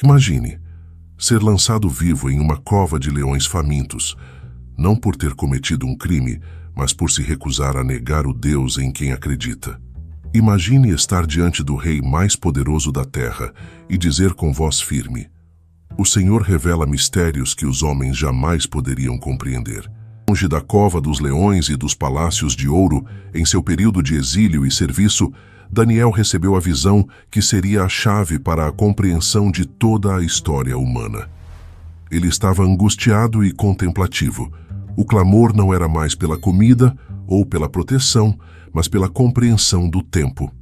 Imagine ser lançado vivo em uma cova de leões famintos, não por ter cometido um crime, mas por se recusar a negar o Deus em quem acredita. Imagine estar diante do rei mais poderoso da terra e dizer com voz firme: o Senhor revela mistérios que os homens jamais poderiam compreender. Longe da cova dos leões e dos palácios de ouro, em seu período de exílio e serviço, Daniel recebeu a visão que seria a chave para a compreensão de toda a história humana. Ele estava angustiado e contemplativo. O clamor não era mais pela comida ou pela proteção, mas pela compreensão do tempo.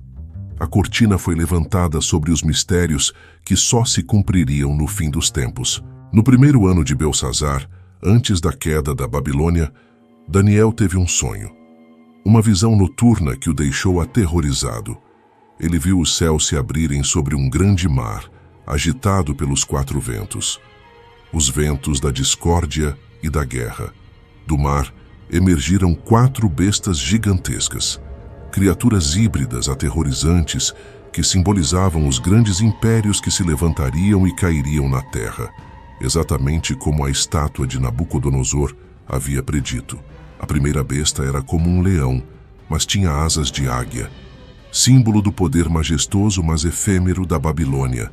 A cortina foi levantada sobre os mistérios que só se cumpririam no fim dos tempos. No primeiro ano de Belsazar, antes da queda da Babilônia, Daniel teve um sonho. Uma visão noturna que o deixou aterrorizado. Ele viu os céus se abrirem sobre um grande mar, agitado pelos 4 ventos. Os ventos da discórdia e da guerra. Do mar emergiram 4 bestas gigantescas, criaturas híbridas aterrorizantes que simbolizavam os grandes impérios que se levantariam e cairiam na terra, exatamente como a estátua de Nabucodonosor havia predito. A primeira besta era como um leão, mas tinha asas de águia, símbolo do poder majestoso mas efêmero da Babilônia.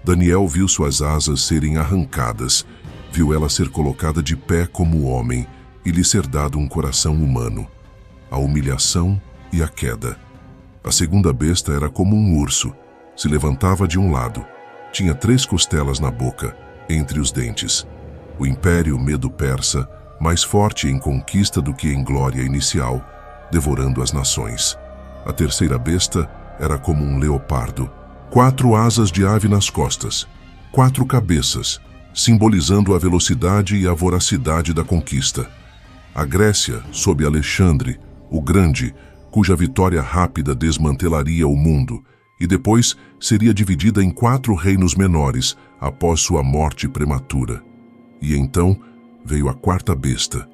Daniel viu suas asas serem arrancadas, viu ela ser colocada de pé como homem e lhe ser dado um coração humano. A humilhação e a queda. A segunda besta era como um urso, se levantava de um lado, tinha 3 costelas na boca, entre os dentes. O Império Medo-Persa, mais forte em conquista do que em glória inicial, devorando as nações. A terceira besta era como um leopardo, 4 asas de ave nas costas, 4 cabeças, simbolizando a velocidade e a voracidade da conquista. A Grécia, sob Alexandre, o Grande, cuja vitória rápida desmantelaria o mundo, e depois seria dividida em 4 reinos menores após sua morte prematura. E então veio a 4ª besta.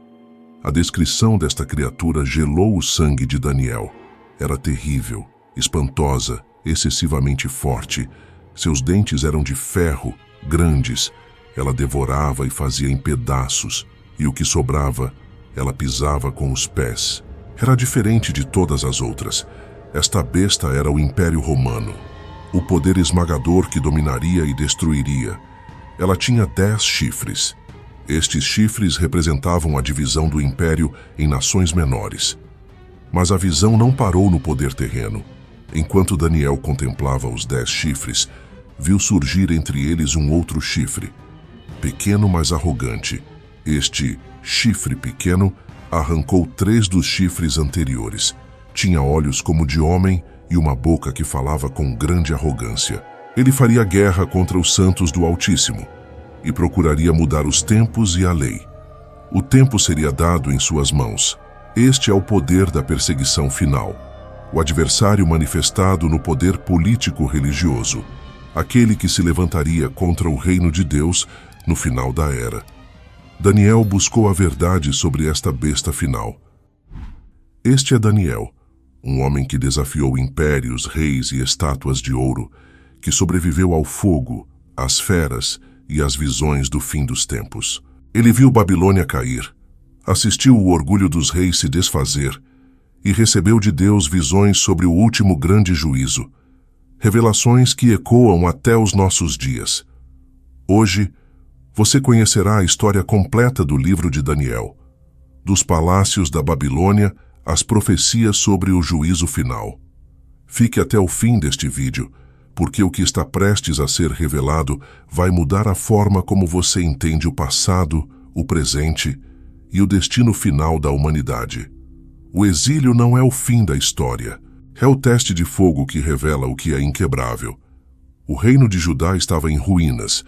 A descrição desta criatura gelou o sangue de Daniel. Era terrível, espantosa, excessivamente forte. Seus dentes eram de ferro, grandes. Ela devorava e fazia em pedaços, e o que sobrava, ela pisava com os pés. Era diferente de todas as outras. Esta besta era o Império Romano, o poder esmagador que dominaria e destruiria. Ela tinha 10 chifres. Estes chifres representavam a divisão do Império em nações menores. Mas a visão não parou no poder terreno. Enquanto Daniel contemplava os 10 chifres, viu surgir entre eles um outro chifre, pequeno mas arrogante. Este chifre pequeno arrancou 3 dos chifres anteriores. Tinha olhos como de homem e uma boca que falava com grande arrogância. Ele faria guerra contra os santos do Altíssimo e procuraria mudar os tempos e a lei. O tempo seria dado em suas mãos. Este é o poder da perseguição final. O adversário manifestado no poder político-religioso. Aquele que se levantaria contra o reino de Deus no final da era. Daniel buscou a verdade sobre esta besta final. Este é Daniel, um homem que desafiou impérios, reis e estátuas de ouro, que sobreviveu ao fogo, às feras e às visões do fim dos tempos. Ele viu Babilônia cair, assistiu o orgulho dos reis se desfazer e recebeu de Deus visões sobre o último grande juízo, revelações que ecoam até os nossos dias. Hoje, você conhecerá a história completa do livro de Daniel, dos palácios da Babilônia às profecias sobre o juízo final. Fique até o fim deste vídeo, porque o que está prestes a ser revelado vai mudar a forma como você entende o passado, o presente e o destino final da humanidade. O exílio não é o fim da história, é o teste de fogo que revela o que é inquebrável. O reino de Judá estava em ruínas.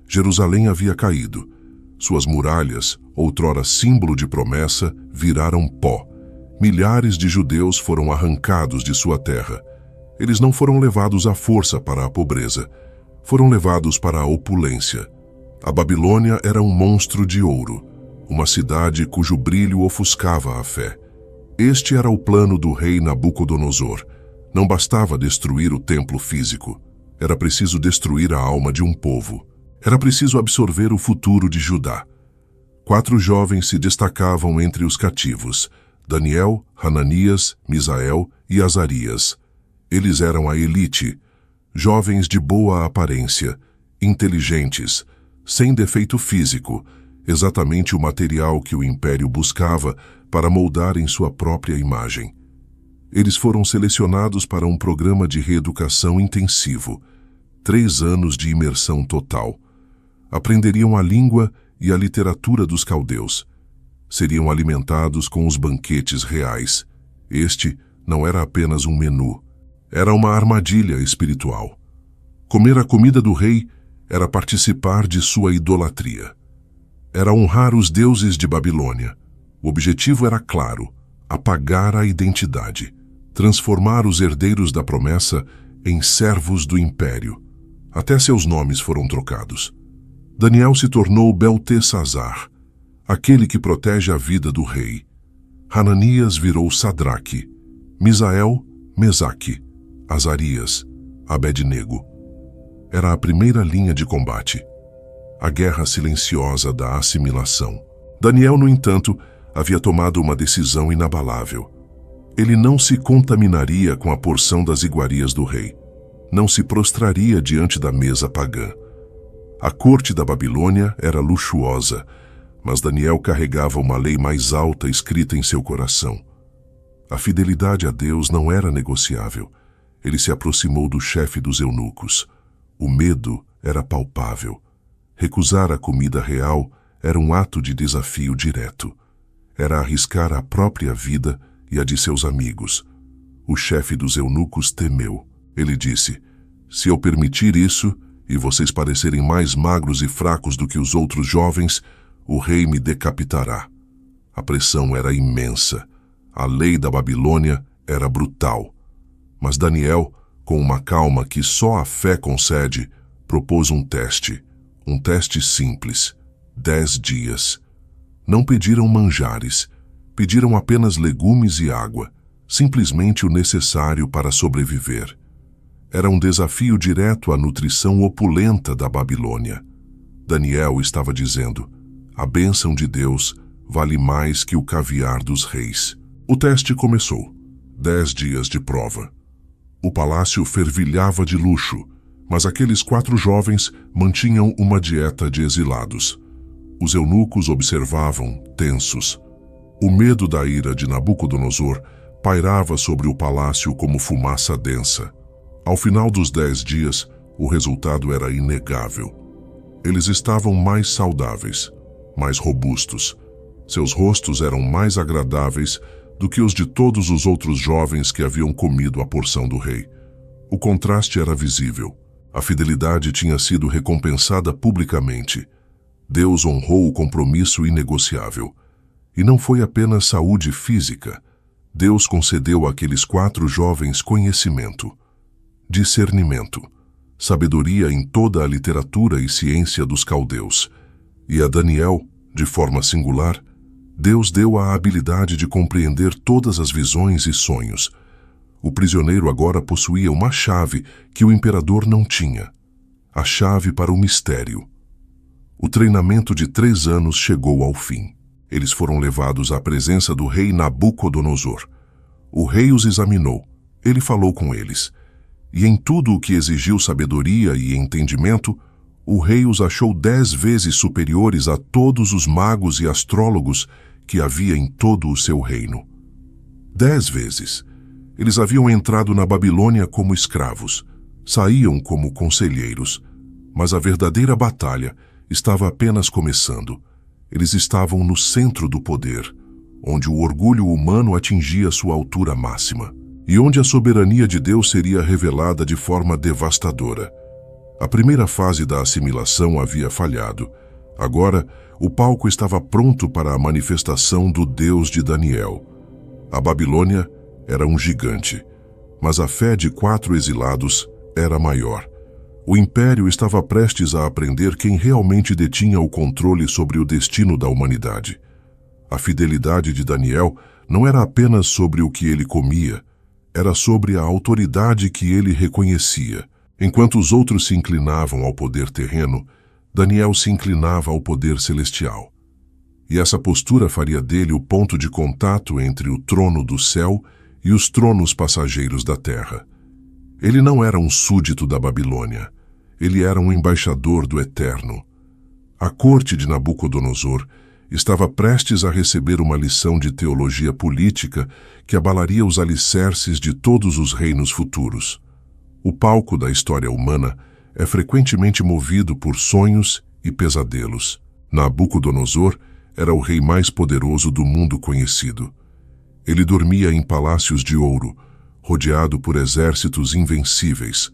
Jerusalém havia caído. Suas muralhas, outrora símbolo de promessa, viraram pó. Milhares de judeus foram arrancados de sua terra. Eles não foram levados à força para a pobreza. Foram levados para a opulência. A Babilônia era um monstro de ouro, uma cidade cujo brilho ofuscava a fé. Este era o plano do rei Nabucodonosor. Não bastava destruir o templo físico. Era preciso destruir a alma de um povo. Era preciso absorver o futuro de Judá. 4 jovens se destacavam entre os cativos: Daniel, Hananias, Misael e Azarias. Eles eram a elite, jovens de boa aparência, inteligentes, sem defeito físico, exatamente o material que o império buscava para moldar em sua própria imagem. Eles foram selecionados para um programa de reeducação intensivo, 3 anos de imersão total. Aprenderiam a língua e a literatura dos caldeus. Seriam alimentados com os banquetes reais. Este não era apenas um menu, era uma armadilha espiritual. Comer a comida do rei era participar de sua idolatria. Era honrar os deuses de Babilônia. O objetivo era claro: apagar a identidade, transformar os herdeiros da promessa em servos do império. Até seus nomes foram trocados. Daniel se tornou Beltesazar, aquele que protege a vida do rei. Hananias virou Sadraque, Misael, Mesaque, Azarias, Abednego. Era a primeira linha de combate, a guerra silenciosa da assimilação. Daniel, no entanto, havia tomado uma decisão inabalável. Ele não se contaminaria com a porção das iguarias do rei. Não se prostraria diante da mesa pagã. A corte da Babilônia era luxuosa, mas Daniel carregava uma lei mais alta escrita em seu coração. A fidelidade a Deus não era negociável. Ele se aproximou do chefe dos eunucos. O medo era palpável. Recusar a comida real era um ato de desafio direto. Era arriscar a própria vida e a de seus amigos. O chefe dos eunucos temeu. Ele disse: "Se eu permitir isso, e vocês parecerem mais magros e fracos do que os outros jovens, o rei me decapitará." A pressão era imensa. A lei da Babilônia era brutal. Mas Daniel, com uma calma que só a fé concede, propôs um teste simples: 10 dias. Não pediram manjares, pediram apenas legumes e água, simplesmente o necessário para sobreviver. Era um desafio direto à nutrição opulenta da Babilônia. Daniel estava dizendo: a bênção de Deus vale mais que o caviar dos reis. O teste começou. 10 dias de prova. O palácio fervilhava de luxo, mas aqueles 4 jovens mantinham uma dieta de exilados. Os eunucos observavam, tensos. O medo da ira de Nabucodonosor pairava sobre o palácio como fumaça densa. Ao final dos 10 dias, o resultado era inegável. Eles estavam mais saudáveis, mais robustos. Seus rostos eram mais agradáveis do que os de todos os outros jovens que haviam comido a porção do rei. O contraste era visível. A fidelidade tinha sido recompensada publicamente. Deus honrou o compromisso inegociável. E não foi apenas saúde física. Deus concedeu àqueles 4 jovens conhecimento, discernimento, sabedoria em toda a literatura e ciência dos caldeus. E a Daniel, de forma singular, Deus deu a habilidade de compreender todas as visões e sonhos. O prisioneiro agora possuía uma chave que o imperador não tinha. A chave para o mistério. O treinamento de 3 anos chegou ao fim. Eles foram levados à presença do rei Nabucodonosor. O rei os examinou. Ele falou com eles. E em tudo o que exigiu sabedoria e entendimento, o rei os achou 10 vezes superiores a todos os magos e astrólogos que havia em todo o seu reino. 10 vezes. Eles haviam entrado na Babilônia como escravos, saíam como conselheiros, mas a verdadeira batalha estava apenas começando. Eles estavam no centro do poder, onde o orgulho humano atingia sua altura máxima, e onde a soberania de Deus seria revelada de forma devastadora. A primeira fase da assimilação havia falhado. Agora, o palco estava pronto para a manifestação do Deus de Daniel. A Babilônia era um gigante, mas a fé de 4 exilados era maior. O império estava prestes a aprender quem realmente detinha o controle sobre o destino da humanidade. A fidelidade de Daniel não era apenas sobre o que ele comia, era sobre a autoridade que ele reconhecia. Enquanto os outros se inclinavam ao poder terreno, Daniel se inclinava ao poder celestial. E essa postura faria dele o ponto de contato entre o trono do céu e os tronos passageiros da terra. Ele não era um súdito da Babilônia. Ele era um embaixador do Eterno. A corte de Nabucodonosor estava prestes a receber uma lição de teologia política que abalaria os alicerces de todos os reinos futuros. O palco da história humana é frequentemente movido por sonhos e pesadelos. Nabucodonosor era o rei mais poderoso do mundo conhecido. Ele dormia em palácios de ouro, rodeado por exércitos invencíveis.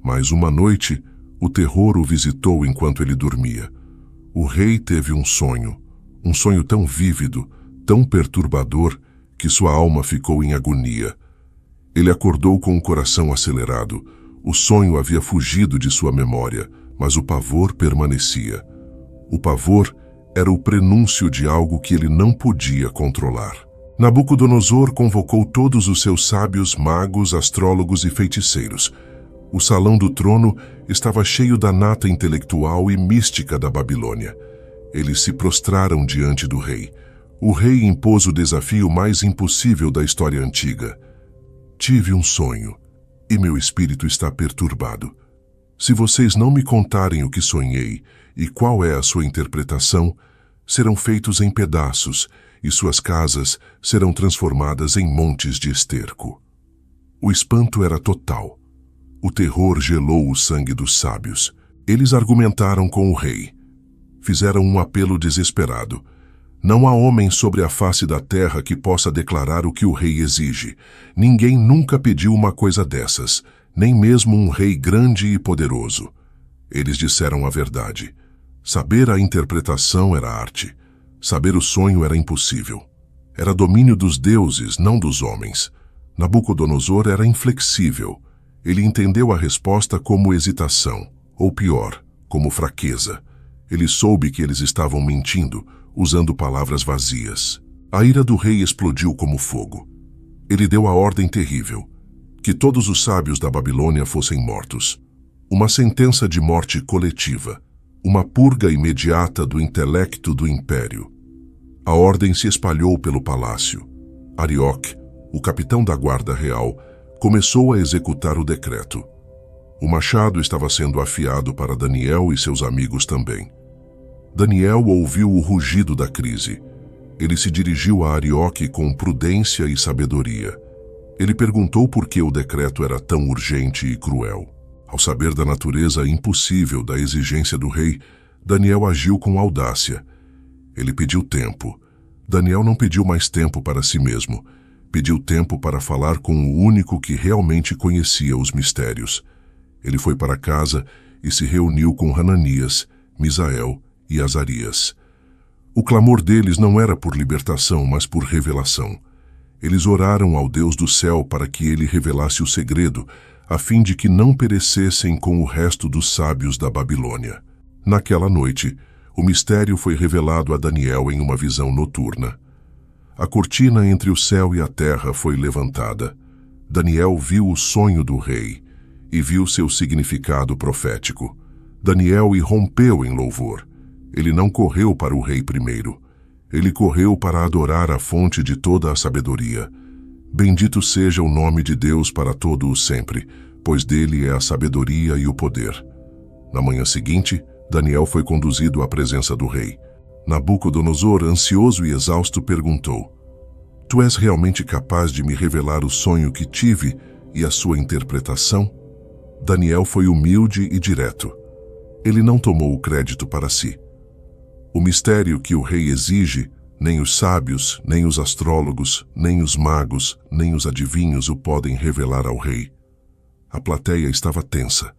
Mas uma noite, o terror o visitou enquanto ele dormia. O rei teve um sonho tão vívido, tão perturbador, que sua alma ficou em agonia. Ele acordou com o coração acelerado. O sonho havia fugido de sua memória, mas o pavor permanecia. O pavor era o prenúncio de algo que ele não podia controlar. Nabucodonosor convocou todos os seus sábios, magos, astrólogos e feiticeiros. O salão do trono estava cheio da nata intelectual e mística da Babilônia. Eles se prostraram diante do rei. O rei impôs o desafio mais impossível da história antiga. Tive um sonho, e meu espírito está perturbado. Se vocês não me contarem o que sonhei e qual é a sua interpretação, serão feitos em pedaços, e suas casas serão transformadas em montes de esterco. O espanto era total. O terror gelou o sangue dos sábios. Eles argumentaram com o rei. Fizeram um apelo desesperado. Não há homem sobre a face da terra que possa declarar o que o rei exige. Ninguém nunca pediu uma coisa dessas, nem mesmo um rei grande e poderoso. Eles disseram a verdade. Saber a interpretação era arte. Saber o sonho era impossível. Era domínio dos deuses, não dos homens. Nabucodonosor era inflexível. Ele entendeu a resposta como hesitação, ou pior, como fraqueza. Ele soube que eles estavam mentindo, usando palavras vazias. A ira do rei explodiu como fogo. Ele deu a ordem terrível: que todos os sábios da Babilônia fossem mortos. Uma sentença de morte coletiva. Uma purga imediata do intelecto do império. A ordem se espalhou pelo palácio. Arioque, o capitão da guarda real, começou a executar o decreto. O machado estava sendo afiado para Daniel e seus amigos também. Daniel ouviu o rugido da crise. Ele se dirigiu a Arioque com prudência e sabedoria. Ele perguntou por que o decreto era tão urgente e cruel. Ao saber da natureza impossível da exigência do rei, Daniel agiu com audácia. Ele pediu tempo. Daniel não pediu mais tempo para si mesmo. Pediu tempo para falar com o único que realmente conhecia os mistérios. Ele foi para casa e se reuniu com Hananias, Misael e Azarias. O clamor deles não era por libertação, mas por revelação. Eles oraram ao Deus do céu para que ele revelasse o segredo, a fim de que não perecessem com o resto dos sábios da Babilônia. Naquela noite, o mistério foi revelado a Daniel em uma visão noturna. A cortina entre o céu e a terra foi levantada. Daniel viu o sonho do rei e viu seu significado profético. Daniel irrompeu em louvor. Ele não correu para o rei primeiro. Ele correu para adorar a fonte de toda a sabedoria. Bendito seja o nome de Deus para todo o sempre, pois dele é a sabedoria e o poder. Na manhã seguinte, Daniel foi conduzido à presença do rei. Nabucodonosor, ansioso e exausto, perguntou: Tu és realmente capaz de me revelar o sonho que tive e a sua interpretação? Daniel foi humilde e direto. Ele não tomou o crédito para si. O mistério que o rei exige, nem os sábios, nem os astrólogos, nem os magos, nem os adivinhos o podem revelar ao rei. A plateia estava tensa.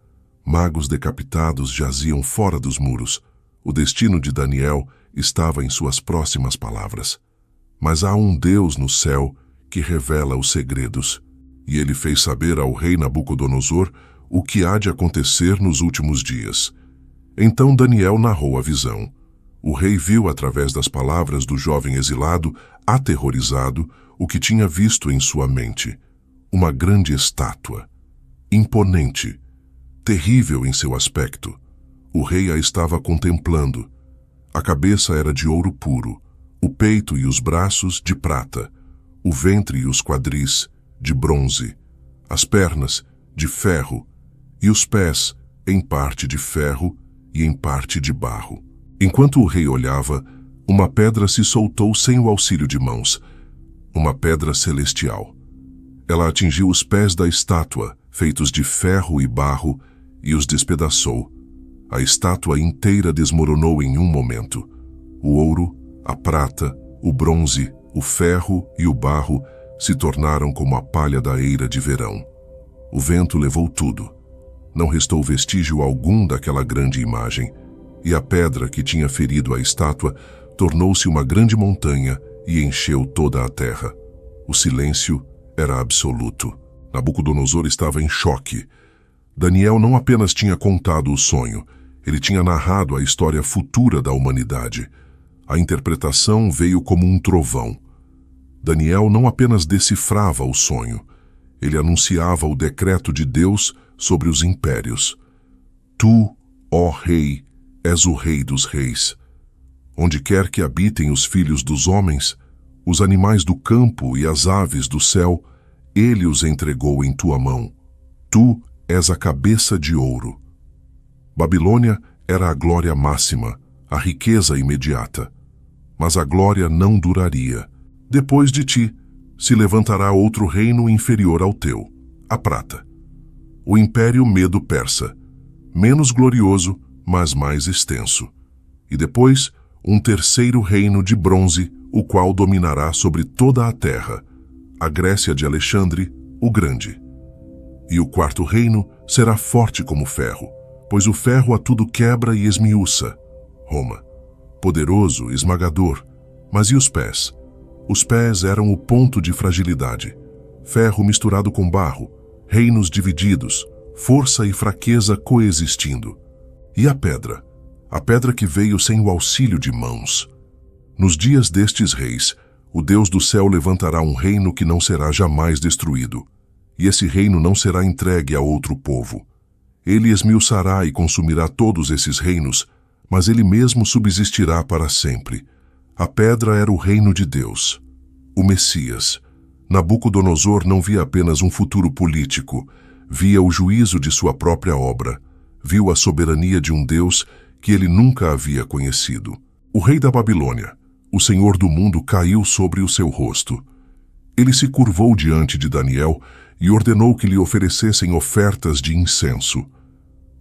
Magos decapitados jaziam fora dos muros. O destino de Daniel estava em suas próximas palavras. Mas há um Deus no céu que revela os segredos. E ele fez saber ao rei Nabucodonosor o que há de acontecer nos últimos dias. Então Daniel narrou a visão. O rei viu através das palavras do jovem exilado, aterrorizado, o que tinha visto em sua mente. Uma grande estátua, imponente, terrível em seu aspecto. O rei a estava contemplando. A cabeça era de ouro puro, o peito e os braços de prata, o ventre e os quadris de bronze, as pernas de ferro e os pés em parte de ferro e em parte de barro. Enquanto o rei olhava, uma pedra se soltou sem o auxílio de mãos, uma pedra celestial. Ela atingiu os pés da estátua, feitos de ferro e barro, e os despedaçou. A estátua inteira desmoronou em um momento. O ouro, a prata, o bronze, o ferro e o barro se tornaram como a palha da eira de verão. O vento levou tudo. Não restou vestígio algum daquela grande imagem, e a pedra que tinha ferido a estátua tornou-se uma grande montanha e encheu toda a terra. O silêncio era absoluto. Nabucodonosor estava em choque. Daniel não apenas tinha contado o sonho, ele tinha narrado a história futura da humanidade. A interpretação veio como um trovão. Daniel não apenas decifrava o sonho, ele anunciava o decreto de Deus sobre os impérios. Tu, ó Rei, és o Rei dos reis. Onde quer que habitem os filhos dos homens, os animais do campo e as aves do céu, ele os entregou em tua mão. Tu és a cabeça de ouro. Babilônia era a glória máxima, a riqueza imediata. Mas a glória não duraria. Depois de ti, se levantará outro reino inferior ao teu, a prata. O Império Medo-Persa, menos glorioso, mas mais extenso. E depois, um terceiro reino de bronze, o qual dominará sobre toda a terra, a Grécia de Alexandre, o Grande. E o quarto reino será forte como ferro, pois o ferro a tudo quebra e esmiuça. Roma, poderoso, esmagador. Mas e os pés? Os pés eram o ponto de fragilidade. Ferro misturado com barro, reinos divididos, força e fraqueza coexistindo. E a pedra? A pedra que veio sem o auxílio de mãos. Nos dias destes reis, o Deus do céu levantará um reino que não será jamais destruído. E esse reino não será entregue a outro povo. Ele esmiuçará e consumirá todos esses reinos, mas ele mesmo subsistirá para sempre. A pedra era o reino de Deus, o Messias. Nabucodonosor não via apenas um futuro político, via o juízo de sua própria obra, viu a soberania de um Deus que ele nunca havia conhecido. O rei da Babilônia, o Senhor do mundo, caiu sobre o seu rosto. Ele se curvou diante de Daniel e ordenou que lhe oferecessem ofertas de incenso.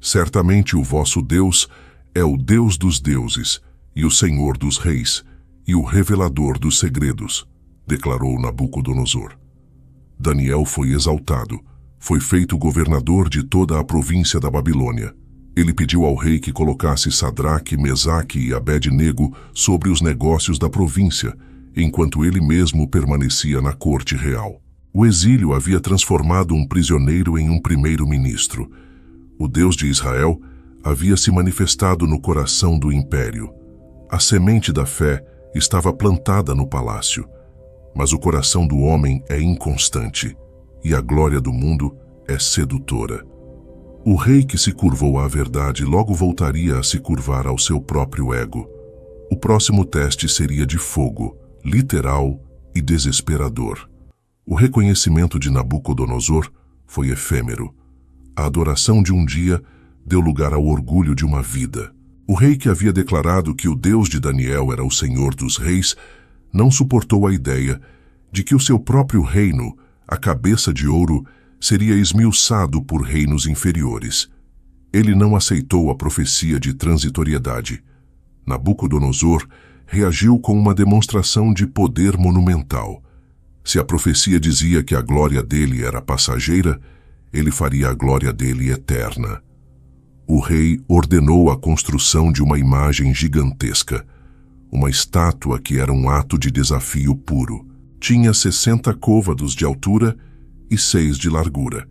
Certamente o vosso Deus é o Deus dos deuses e o Senhor dos reis e o revelador dos segredos, declarou Nabucodonosor. Daniel foi exaltado, foi feito governador de toda a província da Babilônia. Ele pediu ao rei que colocasse Sadraque, Mesaque e Abed-nego sobre os negócios da província, enquanto ele mesmo permanecia na corte real. O exílio havia transformado um prisioneiro em um primeiro-ministro. O Deus de Israel havia se manifestado no coração do império. A semente da fé estava plantada no palácio, mas o coração do homem é inconstante e a glória do mundo é sedutora. O rei que se curvou à verdade logo voltaria a se curvar ao seu próprio ego. O próximo teste seria de fogo, literal e desesperador. O reconhecimento de Nabucodonosor foi efêmero. A adoração de um dia deu lugar ao orgulho de uma vida. O rei que havia declarado que o Deus de Daniel era o Senhor dos reis, não suportou a ideia de que o seu próprio reino, a cabeça de ouro, seria esmiuçado por reinos inferiores. Ele não aceitou a profecia de transitoriedade. Nabucodonosor reagiu com uma demonstração de poder monumental. Se a profecia dizia que a glória dele era passageira, ele faria a glória dele eterna. O rei ordenou a construção de uma imagem gigantesca, uma estátua que era um ato de desafio puro. Tinha 60 côvados de altura e 6 de largura,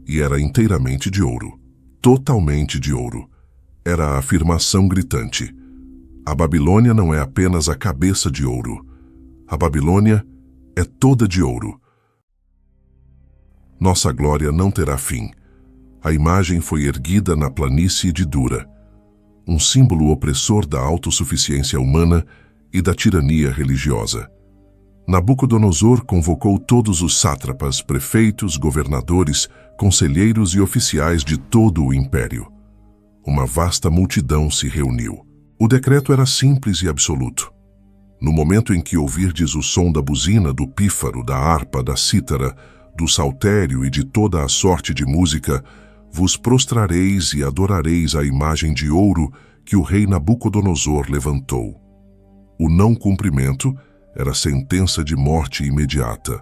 e era inteiramente de ouro, totalmente de ouro. Era a afirmação gritante: a Babilônia não é apenas a cabeça de ouro, a Babilônia é toda de ouro. Nossa glória não terá fim. A imagem foi erguida na planície de Dura, um símbolo opressor da autossuficiência humana e da tirania religiosa. Nabucodonosor convocou todos os sátrapas, prefeitos, governadores, conselheiros e oficiais de todo o império. Uma vasta multidão se reuniu. O decreto era simples e absoluto. No momento em que ouvirdes o som da buzina, do pífaro, da harpa, da cítara, do saltério e de toda a sorte de música, vos prostrareis e adorareis a imagem de ouro que o rei Nabucodonosor levantou. O não cumprimento era sentença de morte imediata.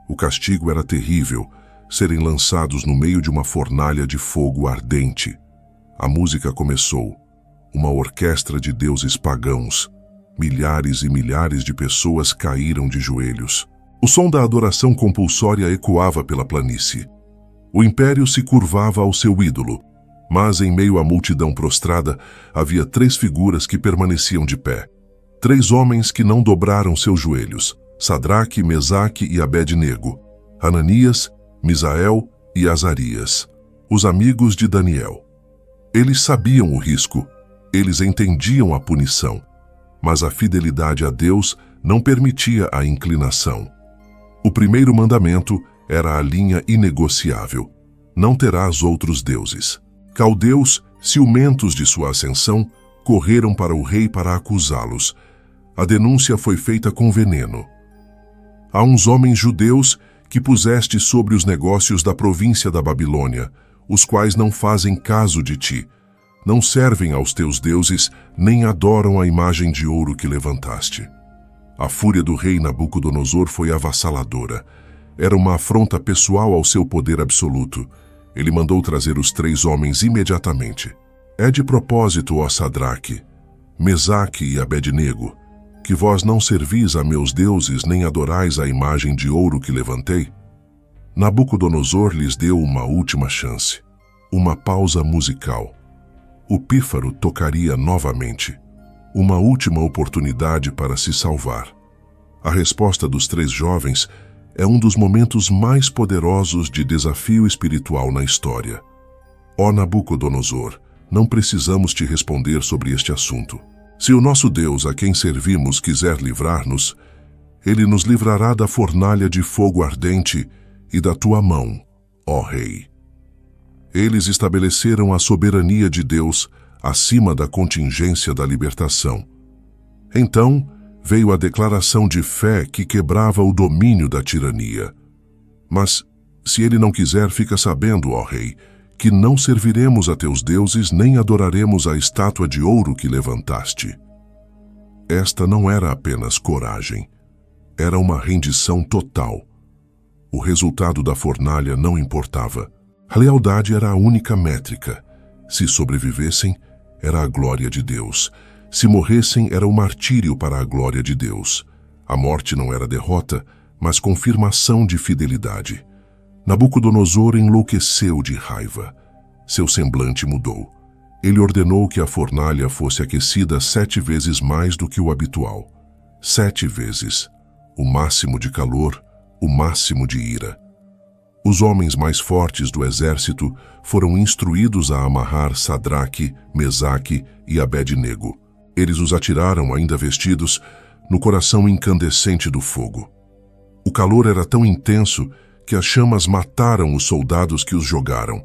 O castigo era terrível, serem lançados no meio de uma fornalha de fogo ardente. A música começou, uma orquestra de deuses pagãos. Milhares e milhares de pessoas caíram de joelhos. O som da adoração compulsória ecoava pela planície. O império se curvava ao seu ídolo, mas em meio à multidão prostrada havia 3 figuras que permaneciam de pé. 3 homens que não dobraram seus joelhos: Sadraque, Mesaque e Abed-nego, Ananias, Misael e Azarias, os amigos de Daniel. Eles sabiam o risco, eles entendiam a punição, mas a fidelidade a Deus não permitia a inclinação. O primeiro mandamento era a linha inegociável: não terás outros deuses. Caldeus, ciumentos de sua ascensão, correram para o rei para acusá-los. A denúncia foi feita com veneno. Há uns homens judeus que puseste sobre os negócios da província da Babilônia, os quais não fazem caso de ti, não servem aos teus deuses, nem adoram a imagem de ouro que levantaste. A fúria do rei Nabucodonosor foi avassaladora. Era uma afronta pessoal ao seu poder absoluto. Ele mandou trazer os 3 homens imediatamente. É de propósito, ó Sadraque, Mesaque e Abed-nego, que vós não servis a meus deuses nem adorais a imagem de ouro que levantei? Nabucodonosor lhes deu uma última chance, uma pausa musical. O pífaro tocaria novamente, uma última oportunidade para se salvar. A resposta dos 3 jovens é um dos momentos mais poderosos de desafio espiritual na história. Ó Nabucodonosor, não precisamos te responder sobre este assunto. Se o nosso Deus, a quem servimos, quiser livrar-nos, ele nos livrará da fornalha de fogo ardente e da tua mão, ó Rei. Eles estabeleceram a soberania de Deus acima da contingência da libertação. Então veio a declaração de fé que quebrava o domínio da tirania. Mas, se ele não quiser, fica sabendo, ó Rei, que não serviremos a teus deuses nem adoraremos a estátua de ouro que levantaste. Esta não era apenas coragem, era uma rendição total. O resultado da fornalha não importava. A lealdade era a única métrica. Se sobrevivessem, era a glória de Deus. Se morressem, era o martírio para a glória de Deus. A morte não era derrota, mas confirmação de fidelidade. Nabucodonosor enlouqueceu de raiva. Seu semblante mudou. Ele ordenou que a fornalha fosse aquecida 7 vezes mais do que o habitual. 7 vezes. O máximo de calor, o máximo de ira. Os homens mais fortes do exército foram instruídos a amarrar Sadraque, Mesaque e Abed-nego. Eles os atiraram, ainda vestidos, no coração incandescente do fogo. O calor era tão intenso que as chamas mataram os soldados que os jogaram.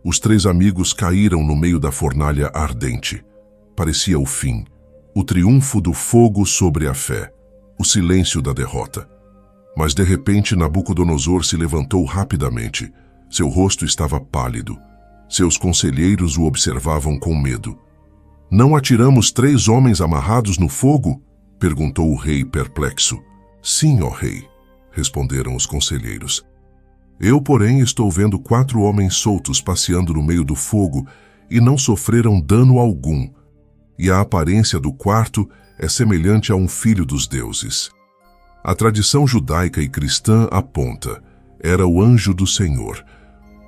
Os 3 amigos caíram no meio da fornalha ardente. Parecia o fim, o triunfo do fogo sobre a fé, o silêncio da derrota. Mas de repente Nabucodonosor se levantou rapidamente. Seu rosto estava pálido. Seus conselheiros o observavam com medo. Não atiramos 3 homens amarrados no fogo? Perguntou o rei perplexo. Sim, ó rei, responderam os conselheiros. Eu, porém, estou vendo 4 homens soltos passeando no meio do fogo e não sofreram dano algum. E a aparência do quarto é semelhante a um filho dos deuses. A tradição judaica e cristã aponta, era o anjo do Senhor,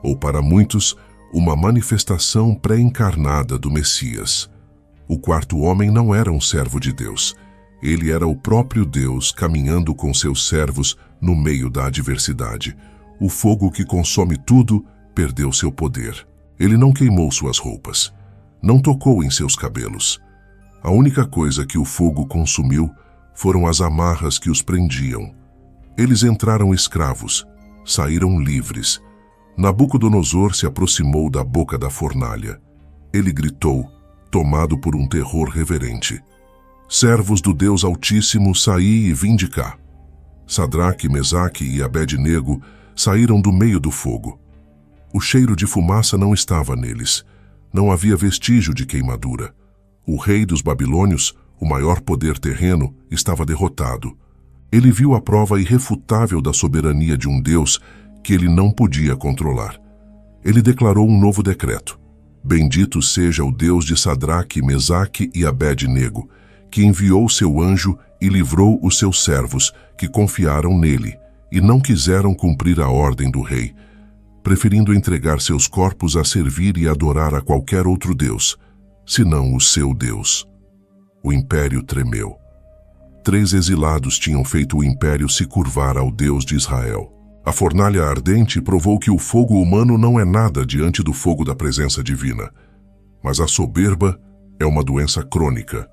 ou para muitos, uma manifestação pré-encarnada do Messias. O 4º homem não era um servo de Deus. Ele era o próprio Deus caminhando com seus servos no meio da adversidade. O fogo que consome tudo perdeu seu poder. Ele não queimou suas roupas, não tocou em seus cabelos. A única coisa que o fogo consumiu foram as amarras que os prendiam. Eles entraram escravos, saíram livres. Nabucodonosor se aproximou da boca da fornalha. Ele gritou, tomado por um terror reverente: servos do Deus Altíssimo, saí e vinde cá. Sadraque, Mesaque e Abed-nego saíram do meio do fogo. O cheiro de fumaça não estava neles. Não havia vestígio de queimadura. O rei dos babilônios, o maior poder terreno, estava derrotado. Ele viu a prova irrefutável da soberania de um Deus que ele não podia controlar. Ele declarou um novo decreto: bendito seja o Deus de Sadraque, Mesaque e Abed-nego, que enviou seu anjo e livrou os seus servos, que confiaram nele, e não quiseram cumprir a ordem do rei, preferindo entregar seus corpos a servir e adorar a qualquer outro Deus, senão o seu Deus. O império tremeu. 3 exilados tinham feito o império se curvar ao Deus de Israel. A fornalha ardente provou que o fogo humano não é nada diante do fogo da presença divina. Mas a soberba é uma doença crônica.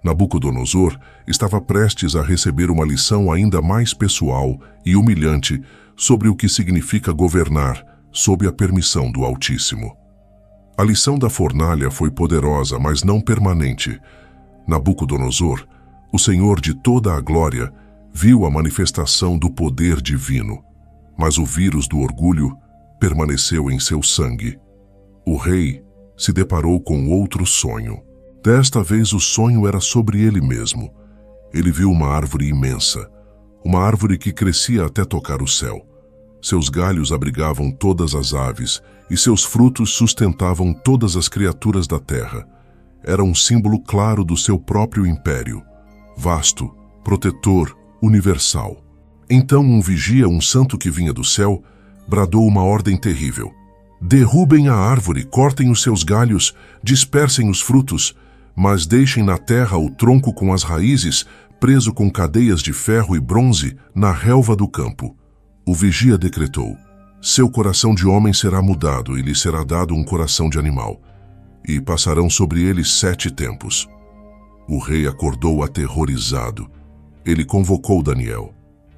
Nabucodonosor estava prestes a receber uma lição ainda mais pessoal e humilhante sobre o que significa governar sob a permissão do Altíssimo. A lição da fornalha foi poderosa, mas não permanente. Nabucodonosor, o Senhor de toda a glória, viu a manifestação do poder divino, mas o vírus do orgulho permaneceu em seu sangue. O rei se deparou com outro sonho. Desta vez o sonho era sobre ele mesmo. Ele viu uma árvore imensa, uma árvore que crescia até tocar o céu. Seus galhos abrigavam todas as aves e seus frutos sustentavam todas as criaturas da terra. Era um símbolo claro do seu próprio império, vasto, protetor, universal. Então um vigia, um santo que vinha do céu, bradou uma ordem terrível: derrubem a árvore, cortem os seus galhos, dispersem os frutos, mas deixem na terra o tronco com as raízes, preso com cadeias de ferro e bronze, na relva do campo. O vigia decretou: seu coração de homem será mudado e lhe será dado um coração de animal, e passarão sobre ele 7 tempos. O rei acordou aterrorizado. Ele convocou Daniel.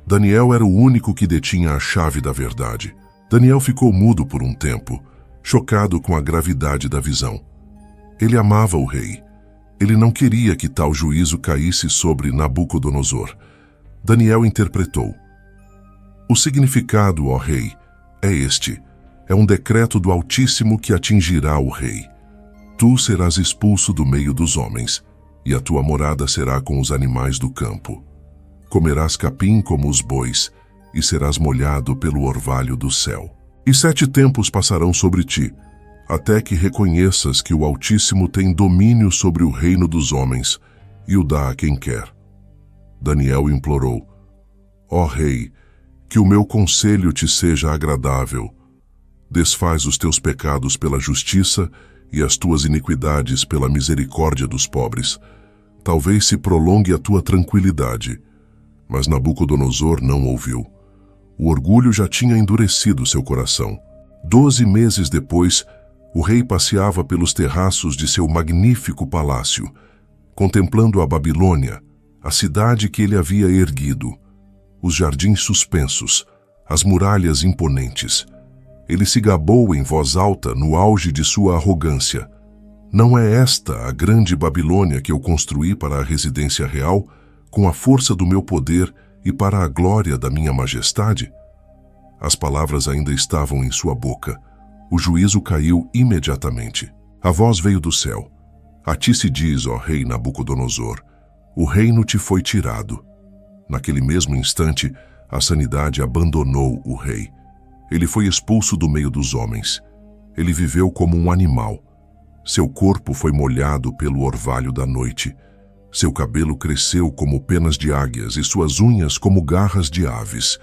Daniel era o único que detinha a chave da verdade. Daniel ficou mudo por um tempo, chocado com a gravidade da visão. Ele amava o rei. Ele não queria que tal juízo caísse sobre Nabucodonosor. Daniel interpretou: o significado, ó rei, é este: é um decreto do Altíssimo que atingirá o rei. Tu serás expulso do meio dos homens, e a tua morada será com os animais do campo. Comerás capim como os bois, e serás molhado pelo orvalho do céu. E 7 tempos passarão sobre ti, até que reconheças que o Altíssimo tem domínio sobre o reino dos homens, e o dá a quem quer. Daniel implorou: ó rei, que o meu conselho te seja agradável. Desfaz os teus pecados pela justiça e as tuas iniquidades pela misericórdia dos pobres. Talvez se prolongue a tua tranquilidade. Mas Nabucodonosor não ouviu. O orgulho já tinha endurecido seu coração. 12 meses depois, o rei passeava pelos terraços de seu magnífico palácio, contemplando a Babilônia, a cidade que ele havia erguido, os jardins suspensos, as muralhas imponentes. Ele se gabou em voz alta no auge de sua arrogância: não é esta a grande Babilônia que eu construí para a residência real, com a força do meu poder e para a glória da minha majestade? As palavras ainda estavam em sua boca. O juízo caiu imediatamente. A voz veio do céu: a ti se diz, ó rei Nabucodonosor, o reino te foi tirado. Naquele mesmo instante, a sanidade abandonou o rei. Ele foi expulso do meio dos homens. Ele viveu como um animal. Seu corpo foi molhado pelo orvalho da noite. Seu cabelo cresceu como penas de águias e suas unhas como garras de aves.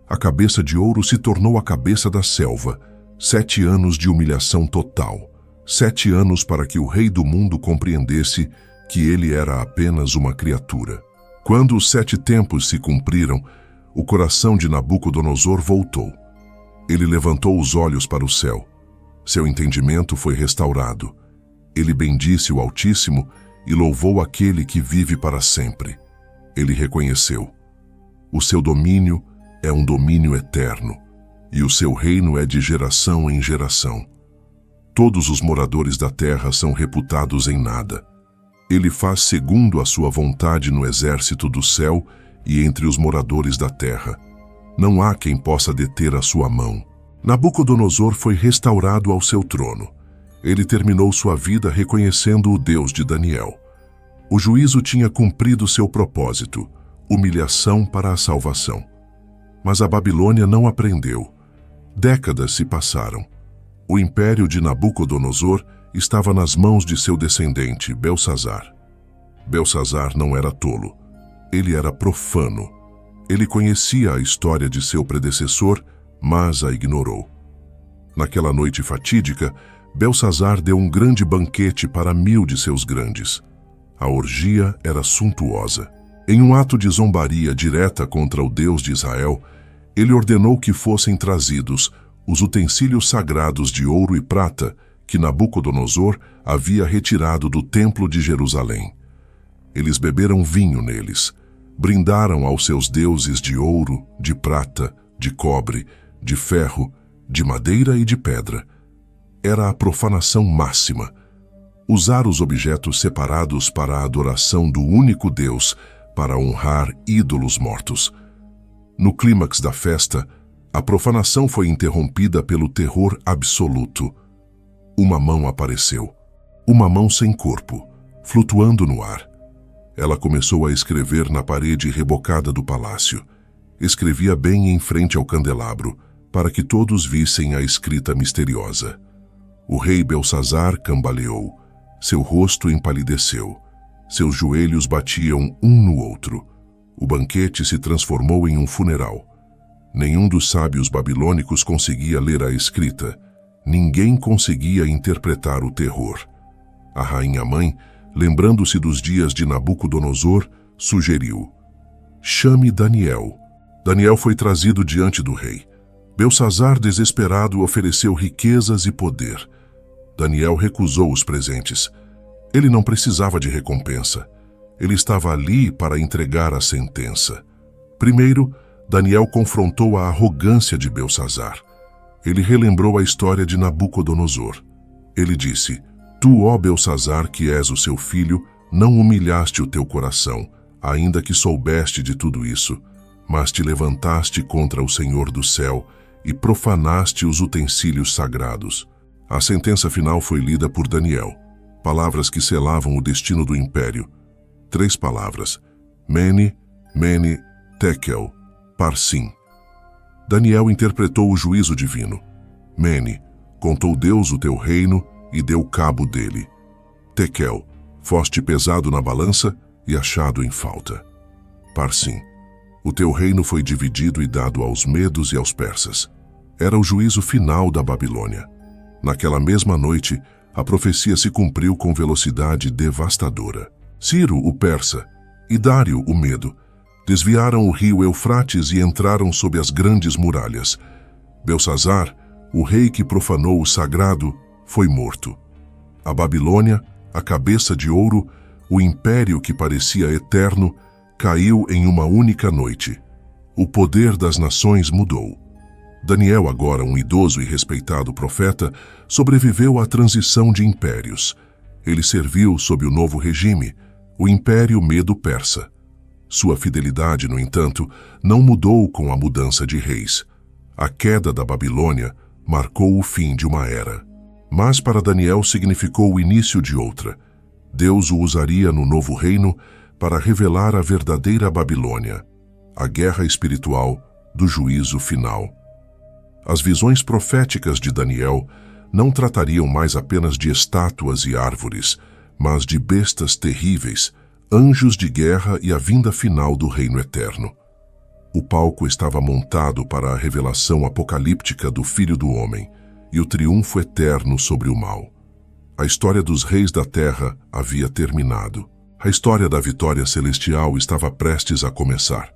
A cabeça de ouro se tornou a cabeça da selva. 7 anos de humilhação total. 7 anos para que o rei do mundo compreendesse que ele era apenas uma criatura. Quando os 7 tempos se cumpriram, o coração de Nabucodonosor voltou. Ele levantou os olhos para o céu. Seu entendimento foi restaurado. Ele bendisse o Altíssimo e louvou aquele que vive para sempre. Ele reconheceu: o seu domínio é um domínio eterno, e o seu reino é de geração em geração. Todos os moradores da terra são reputados em nada. Ele faz segundo a sua vontade no exército do céu e entre os moradores da terra. Não há quem possa deter a sua mão. Nabucodonosor foi restaurado ao seu trono. Ele terminou sua vida reconhecendo o Deus de Daniel. O juízo tinha cumprido seu propósito, humilhação para a salvação. Mas a Babilônia não aprendeu. Décadas se passaram. O império de Nabucodonosor estava nas mãos de seu descendente, Belsazar. Belsazar não era tolo. Ele era profano. Ele conhecia a história de seu predecessor, mas a ignorou. Naquela noite fatídica, Belsazar deu um grande banquete para 1000 de seus grandes. A orgia era suntuosa. Em um ato de zombaria direta contra o Deus de Israel, ele ordenou que fossem trazidos os utensílios sagrados de ouro e prata que Nabucodonosor havia retirado do templo de Jerusalém. Eles beberam vinho neles, brindaram aos seus deuses de ouro, de prata, de cobre, de ferro, de madeira e de pedra. Era a profanação máxima. Usar os objetos separados para a adoração do único Deus para honrar ídolos mortos. No clímax da festa, a profanação foi interrompida pelo terror absoluto. Uma mão apareceu. Uma mão sem corpo, flutuando no ar. Ela começou a escrever na parede rebocada do palácio. Escrevia bem em frente ao candelabro, para que todos vissem a escrita misteriosa. O rei Belsazar cambaleou. Seu rosto empalideceu. Seus joelhos batiam um no outro. O banquete se transformou em um funeral. Nenhum dos sábios babilônicos conseguia ler a escrita. Ninguém conseguia interpretar o terror. A rainha-mãe, lembrando-se dos dias de Nabucodonosor, sugeriu: chame Daniel. Daniel foi trazido diante do rei. Belsazar, desesperado, ofereceu riquezas e poder. Daniel recusou os presentes. Ele não precisava de recompensa. Ele estava ali para entregar a sentença. Primeiro, Daniel confrontou a arrogância de Belsazar. Ele relembrou a história de Nabucodonosor. Ele disse: tu, ó Belsazar, que és o seu filho, não humilhaste o teu coração, ainda que soubeste de tudo isso, mas te levantaste contra o Senhor do céu e profanaste os utensílios sagrados. A sentença final foi lida por Daniel. Palavras que selavam o destino do império. 3 palavras: Mene, Mene, Tekel, Parsim. Daniel interpretou o juízo divino. Mene, contou Deus o teu reino e deu cabo dele. Tekel, foste pesado na balança e achado em falta. Parsim, o teu reino foi dividido e dado aos medos e aos persas. Era o juízo final da Babilônia. Naquela mesma noite, a profecia se cumpriu com velocidade devastadora. Ciro, o persa, e Dário, o medo, desviaram o rio Eufrates e entraram sob as grandes muralhas. Belsazar, o rei que profanou o sagrado, foi morto. A Babilônia, a cabeça de ouro, o império que parecia eterno, caiu em uma única noite. O poder das nações mudou. Daniel, agora um idoso e respeitado profeta, sobreviveu à transição de impérios. Ele serviu sob o novo regime, o Império Medo-Persa. Sua fidelidade, no entanto, não mudou com a mudança de reis. A queda da Babilônia marcou o fim de uma era. Mas para Daniel significou o início de outra. Deus o usaria no novo reino para revelar a verdadeira Babilônia, a guerra espiritual do juízo final. As visões proféticas de Daniel não tratariam mais apenas de estátuas e árvores, mas de bestas terríveis, anjos de guerra e a vinda final do reino eterno. O palco estava montado para a revelação apocalíptica do Filho do Homem e o triunfo eterno sobre o mal. A história dos reis da terra havia terminado. A história da vitória celestial estava prestes a começar.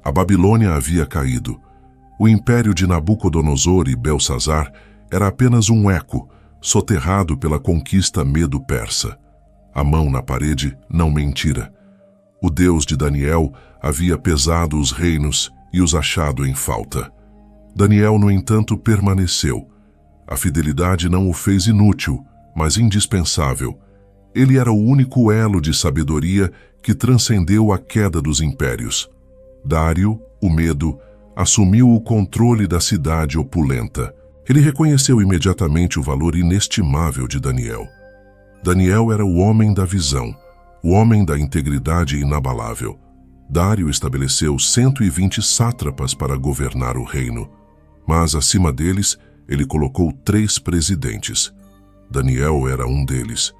A Babilônia havia caído. O império de Nabucodonosor e Belsazar era apenas um eco, soterrado pela conquista medo-persa. A mão na parede não mentira. O Deus de Daniel havia pesado os reinos e os achado em falta. Daniel, no entanto, permaneceu. A fidelidade não o fez inútil, mas indispensável. Ele era o único elo de sabedoria que transcendeu a queda dos impérios. Dário, o medo, assumiu o controle da cidade opulenta. Ele reconheceu imediatamente o valor inestimável de Daniel. Daniel era o homem da visão, o homem da integridade inabalável. Dário estabeleceu 120 sátrapas para governar o reino, mas acima deles ele colocou 3 presidentes. Daniel era um deles.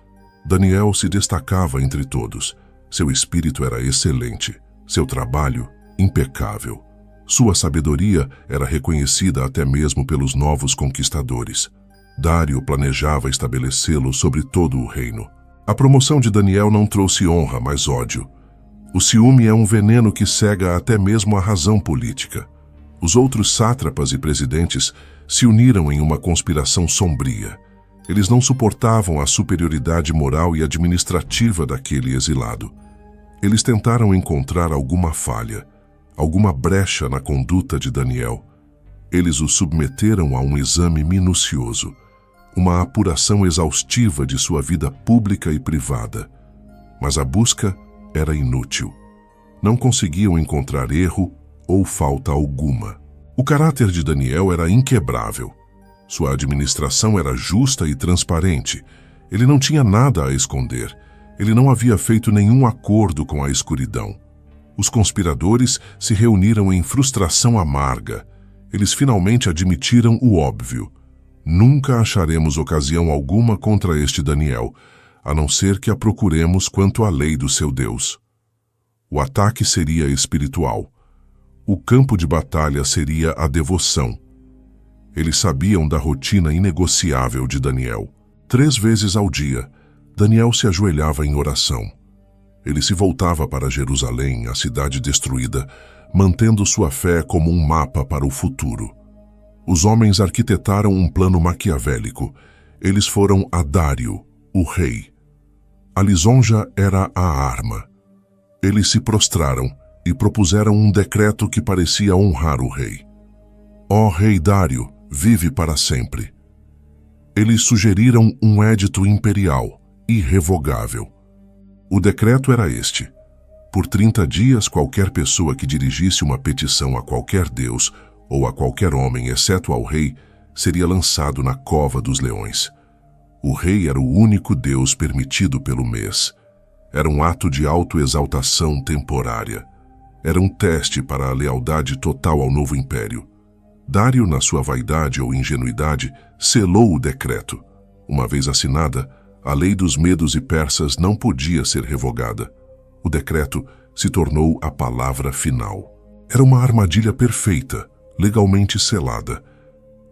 Daniel se destacava entre todos. Seu espírito era excelente, seu trabalho impecável. Sua sabedoria era reconhecida até mesmo pelos novos conquistadores. Dário planejava estabelecê-lo sobre todo o reino. A promoção de Daniel não trouxe honra, mas ódio. O ciúme é um veneno que cega até mesmo a razão política. Os outros sátrapas e presidentes se uniram em uma conspiração sombria. Eles não suportavam a superioridade moral e administrativa daquele exilado. Eles tentaram encontrar alguma falha, alguma brecha na conduta de Daniel. Eles o submeteram a um exame minucioso, uma apuração exaustiva de sua vida pública e privada. Mas a busca era inútil. Não conseguiam encontrar erro ou falta alguma. O caráter de Daniel era inquebrável. Sua administração era justa e transparente. Ele não tinha nada a esconder. Ele não havia feito nenhum acordo com a escuridão. Os conspiradores se reuniram em frustração amarga. Eles finalmente admitiram o óbvio. Nunca acharemos ocasião alguma contra este Daniel, a não ser que a procuremos quanto à lei do seu Deus. O ataque seria espiritual. O campo de batalha seria a devoção. Eles sabiam da rotina inegociável de Daniel. 3 vezes ao dia, Daniel se ajoelhava em oração. Ele se voltava para Jerusalém, a cidade destruída, mantendo sua fé como um mapa para o futuro. Os homens arquitetaram um plano maquiavélico. Eles foram a Dário, o rei. A lisonja era a arma. Eles se prostraram e propuseram um decreto que parecia honrar o rei. Ó rei Dário, vive para sempre. Eles sugeriram um édito imperial, irrevogável. O decreto era este: por 30 dias, qualquer pessoa que dirigisse uma petição a qualquer deus ou a qualquer homem, exceto ao rei, seria lançado na cova dos leões. O rei era o único deus permitido pelo mês. Era um ato de autoexaltação temporária. Era um teste para a lealdade total ao novo império. Dário, na sua vaidade ou ingenuidade, selou o decreto. Uma vez assinada, a lei dos medos e persas não podia ser revogada. O decreto se tornou a palavra final. Era uma armadilha perfeita, legalmente selada.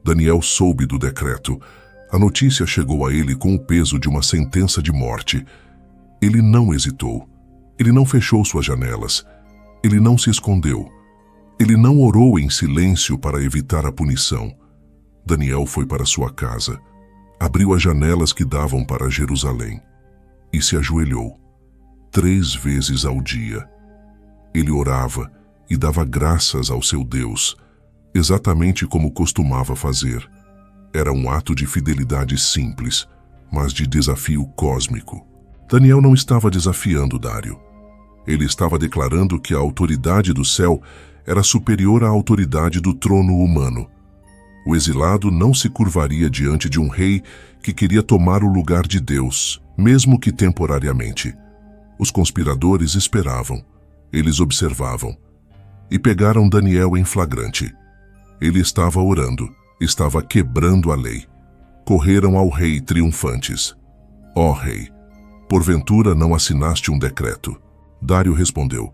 Daniel soube do decreto. A notícia chegou a ele com o peso de uma sentença de morte. Ele não hesitou. Ele não fechou suas janelas. Ele não se escondeu. Ele não orou em silêncio para evitar a punição. Daniel foi para sua casa, abriu as janelas que davam para Jerusalém e se ajoelhou 3 vezes ao dia. Ele orava e dava graças ao seu Deus, exatamente como costumava fazer. Era um ato de fidelidade simples, mas de desafio cósmico. Daniel não estava desafiando Dário. Ele estava declarando que a autoridade do céu era superior à autoridade do trono humano. O exilado não se curvaria diante de um rei que queria tomar o lugar de Deus, mesmo que temporariamente. Os conspiradores esperavam. Eles observavam. E pegaram Daniel em flagrante. Ele estava orando, estava quebrando a lei. Correram ao rei triunfantes. Ó rei, porventura não assinaste um decreto? Dário respondeu: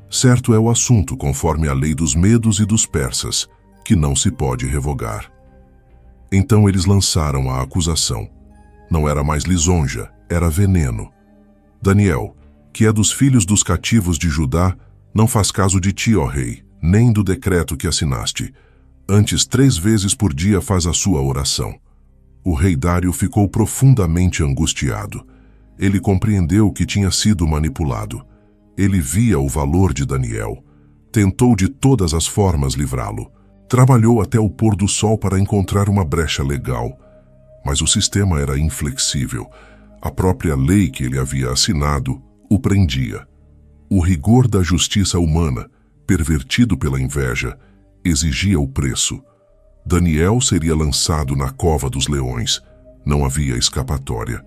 certo é o assunto conforme a lei dos medos e dos persas, que não se pode revogar. Então eles lançaram a acusação. Não era mais lisonja, era veneno. Daniel, que é dos filhos dos cativos de Judá, não faz caso de ti, ó rei, nem do decreto que assinaste. Antes, 3 vezes por dia faz a sua oração. O rei Dário ficou profundamente angustiado. Ele compreendeu que tinha sido manipulado. Ele via o valor de Daniel. Tentou de todas as formas livrá-lo. Trabalhou até o pôr do sol para encontrar uma brecha legal. Mas o sistema era inflexível. A própria lei que ele havia assinado o prendia. O rigor da justiça humana, pervertido pela inveja, exigia o preço. Daniel seria lançado na cova dos leões. Não havia escapatória.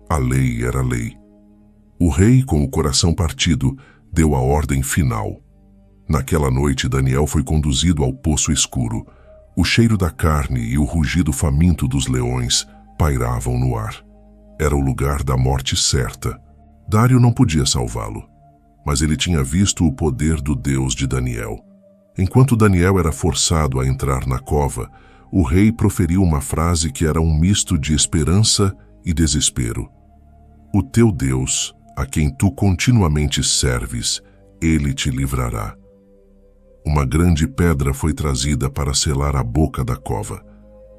A lei era lei. O rei, com o coração partido, deu a ordem final. Naquela noite, Daniel foi conduzido ao poço escuro. O cheiro da carne e o rugido faminto dos leões pairavam no ar. Era o lugar da morte certa. Dário não podia salvá-lo, mas ele tinha visto o poder do Deus de Daniel. Enquanto Daniel era forçado a entrar na cova, o rei proferiu uma frase que era um misto de esperança e desespero. O teu Deus, a quem tu continuamente serves, ele te livrará. Uma grande pedra foi trazida para selar a boca da cova.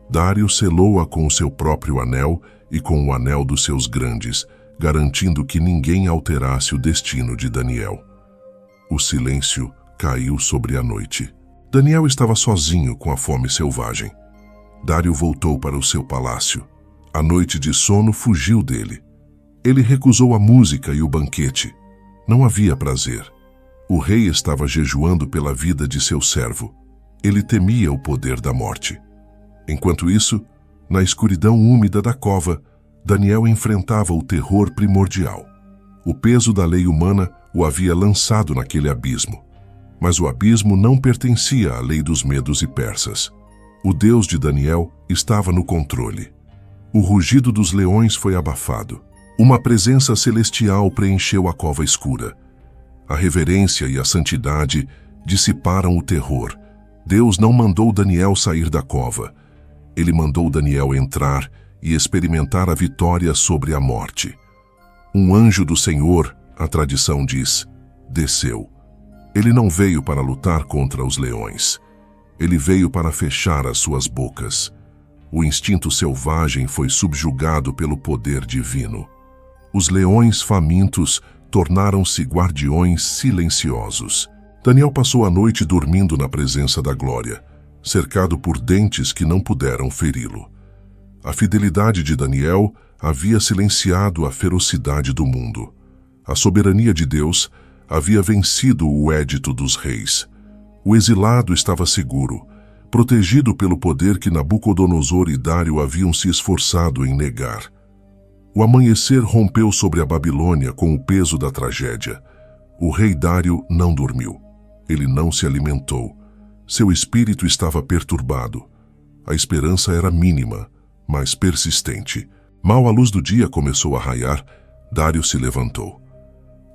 Dário selou-a com o seu próprio anel e com o anel dos seus grandes, garantindo que ninguém alterasse o destino de Daniel. O silêncio caiu sobre a noite. Daniel estava sozinho com a fome selvagem. Dário voltou para o seu palácio. A noite de sono fugiu dele. Ele recusou a música e o banquete. Não havia prazer. O rei estava jejuando pela vida de seu servo. Ele temia o poder da morte. Enquanto isso, na escuridão úmida da cova, Daniel enfrentava o terror primordial. O peso da lei humana o havia lançado naquele abismo. Mas o abismo não pertencia à lei dos medos e persas. O Deus de Daniel estava no controle. O rugido dos leões foi abafado. Uma presença celestial preencheu a cova escura. A reverência e a santidade dissiparam o terror. Deus não mandou Daniel sair da cova. Ele mandou Daniel entrar e experimentar a vitória sobre a morte. Um anjo do Senhor, a tradição diz, desceu. Ele não veio para lutar contra os leões. Ele veio para fechar as suas bocas. O instinto selvagem foi subjugado pelo poder divino. Os leões famintos tornaram-se guardiões silenciosos. Daniel passou a noite dormindo na presença da glória, cercado por dentes que não puderam feri-lo. A fidelidade de Daniel havia silenciado a ferocidade do mundo. A soberania de Deus havia vencido o édito dos reis. O exilado estava seguro, protegido pelo poder que Nabucodonosor e Dário haviam se esforçado em negar. O amanhecer rompeu sobre a Babilônia com o peso da tragédia. O rei Dário não dormiu. Ele não se alimentou. Seu espírito estava perturbado. A esperança era mínima, mas persistente. Mal a luz do dia começou a raiar, Dário se levantou.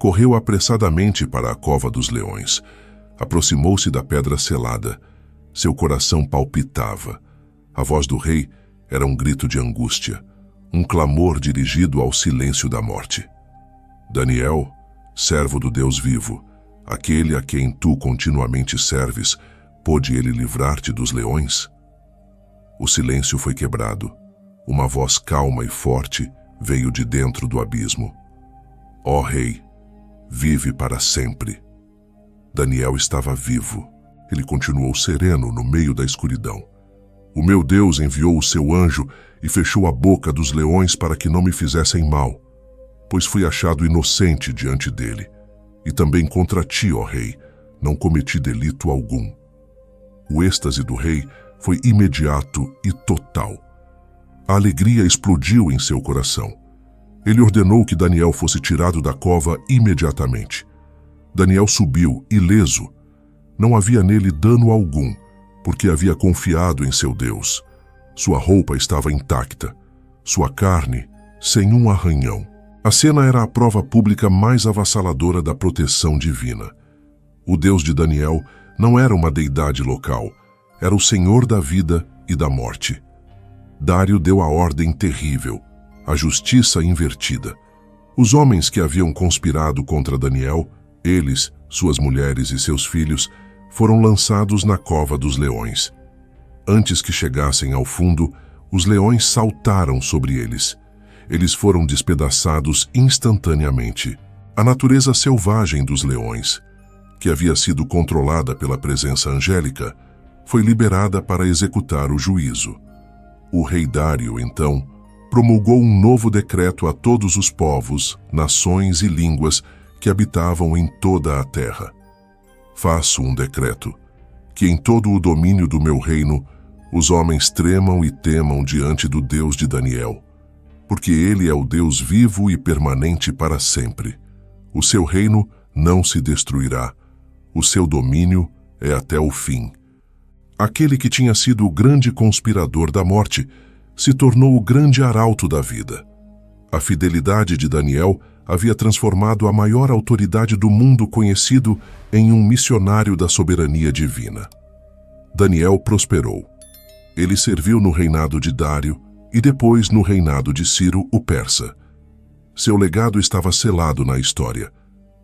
Correu apressadamente para a cova dos leões. Aproximou-se da pedra selada. Seu coração palpitava. A voz do rei era um grito de angústia, um clamor dirigido ao silêncio da morte. Daniel, servo do Deus vivo, aquele a quem tu continuamente serves, pôde ele livrar-te dos leões? O silêncio foi quebrado. Uma voz calma e forte veio de dentro do abismo. Ó rei, vive para sempre. Daniel estava vivo. Ele continuou sereno no meio da escuridão. O meu Deus enviou o seu anjo e fechou a boca dos leões para que não me fizessem mal, pois fui achado inocente diante dele. E também contra ti, ó rei, não cometi delito algum. O êxtase do rei foi imediato e total. A alegria explodiu em seu coração. Ele ordenou que Daniel fosse tirado da cova imediatamente. Daniel subiu, ileso. Não havia nele dano algum, porque havia confiado em seu Deus. Sua roupa estava intacta, sua carne sem um arranhão. A cena era a prova pública mais avassaladora da proteção divina. O Deus de Daniel não era uma deidade local, era o Senhor da vida e da morte. Dário deu a ordem terrível, a justiça invertida. Os homens que haviam conspirado contra Daniel, eles, suas mulheres e seus filhos, foram lançados na cova dos leões. Antes que chegassem ao fundo, os leões saltaram sobre eles. Eles foram despedaçados instantaneamente. A natureza selvagem dos leões, que havia sido controlada pela presença angélica, foi liberada para executar o juízo. O rei Dário, então, promulgou um novo decreto a todos os povos, nações e línguas que habitavam em toda a terra. Faço um decreto, que em todo o domínio do meu reino, os homens tremam e temam diante do Deus de Daniel, porque ele é o Deus vivo e permanente para sempre. O seu reino não se destruirá, o seu domínio é até o fim. Aquele que tinha sido o grande conspirador da morte se tornou o grande arauto da vida. A fidelidade de Daniel havia transformado a maior autoridade do mundo conhecido em um missionário da soberania divina. Daniel prosperou. Ele serviu no reinado de Dário e depois no reinado de Ciro, o persa. Seu legado estava selado na história,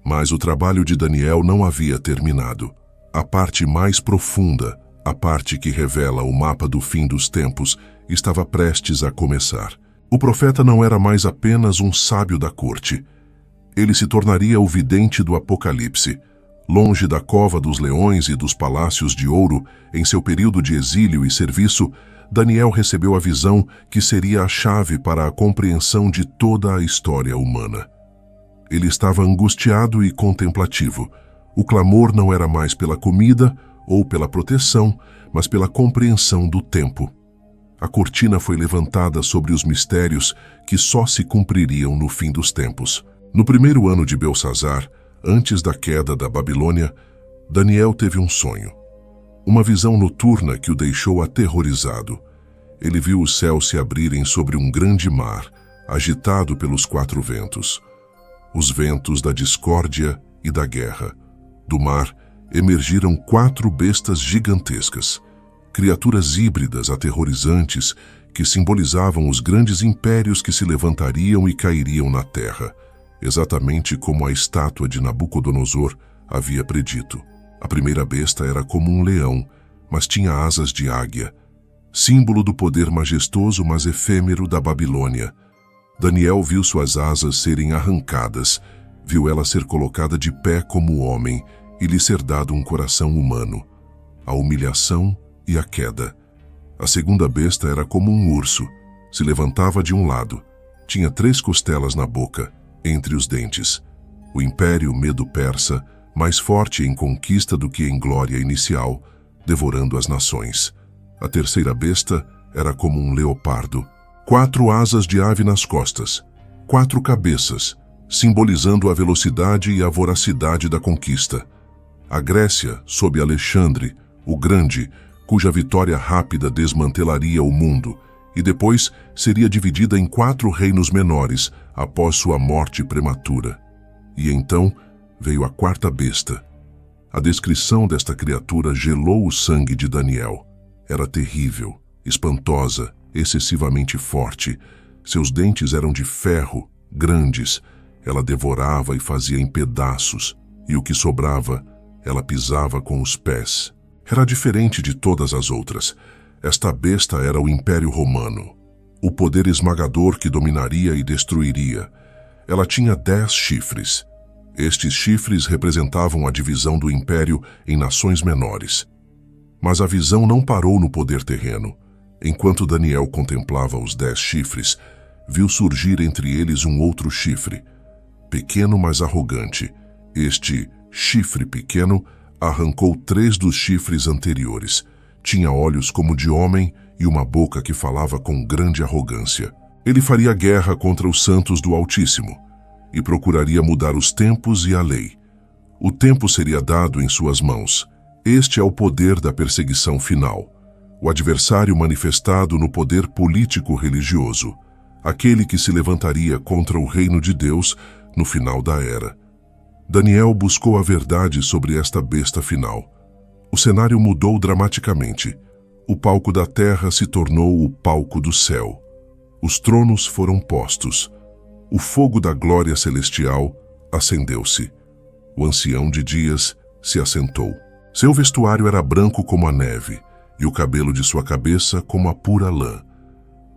mas o trabalho de Daniel não havia terminado. A parte mais profunda, a parte que revela o mapa do fim dos tempos, estava prestes a começar. O profeta não era mais apenas um sábio da corte. Ele se tornaria o vidente do Apocalipse. Longe da cova dos leões e dos palácios de ouro, em seu período de exílio e serviço, Daniel recebeu a visão que seria a chave para a compreensão de toda a história humana. Ele estava angustiado e contemplativo. O clamor não era mais pela comida ou pela proteção, mas pela compreensão do tempo. A cortina foi levantada sobre os mistérios que só se cumpririam no fim dos tempos. No primeiro ano de Belsazar, antes da queda da Babilônia, Daniel teve um sonho. Uma visão noturna que o deixou aterrorizado. Ele viu os céus se abrirem sobre um grande mar, agitado pelos 4 ventos. Os ventos da discórdia e da guerra. Do mar emergiram 4 bestas gigantescas, criaturas híbridas aterrorizantes que simbolizavam os grandes impérios que se levantariam e cairiam na terra, exatamente como a estátua de Nabucodonosor havia predito. A primeira besta era como um leão, mas tinha asas de águia, símbolo do poder majestoso mas efêmero da Babilônia. Daniel viu suas asas serem arrancadas, viu ela ser colocada de pé como homem e lhe ser dado um coração humano. A humilhação e a queda. A segunda besta era como um urso, se levantava de um lado, tinha 3 costelas na boca, entre os dentes. O império medo-persa, mais forte em conquista do que em glória inicial, devorando as nações. A terceira besta era como um leopardo, 4 asas de ave nas costas, 4 cabeças, simbolizando a velocidade e a voracidade da conquista. A Grécia, sob Alexandre, o Grande, cuja vitória rápida desmantelaria o mundo, e depois seria dividida em 4 reinos menores após sua morte prematura. E então veio a 4ª besta. A descrição desta criatura gelou o sangue de Daniel. Era terrível, espantosa, excessivamente forte. Seus dentes eram de ferro, grandes. Ela devorava e fazia em pedaços, e o que sobrava, ela pisava com os pés. Era diferente de todas as outras. Esta besta era o Império Romano, o poder esmagador que dominaria e destruiria. Ela tinha 10 chifres. Estes chifres representavam a divisão do império em nações menores. Mas a visão não parou no poder terreno. Enquanto Daniel contemplava os 10 chifres, viu surgir entre eles um outro chifre, pequeno mas arrogante. Este chifre pequeno arrancou 3 dos chifres anteriores. Tinha olhos como de homem e uma boca que falava com grande arrogância. Ele faria guerra contra os santos do Altíssimo e procuraria mudar os tempos e a lei. O tempo seria dado em suas mãos. Este é o poder da perseguição final. O adversário manifestado no poder político-religioso. Aquele que se levantaria contra o reino de Deus no final da era. Daniel buscou a verdade sobre esta besta final. O cenário mudou dramaticamente. O palco da terra se tornou o palco do céu. Os tronos foram postos. O fogo da glória celestial acendeu-se. O ancião de dias se assentou. Seu vestuário era branco como a neve. e o cabelo de sua cabeça como a pura lã.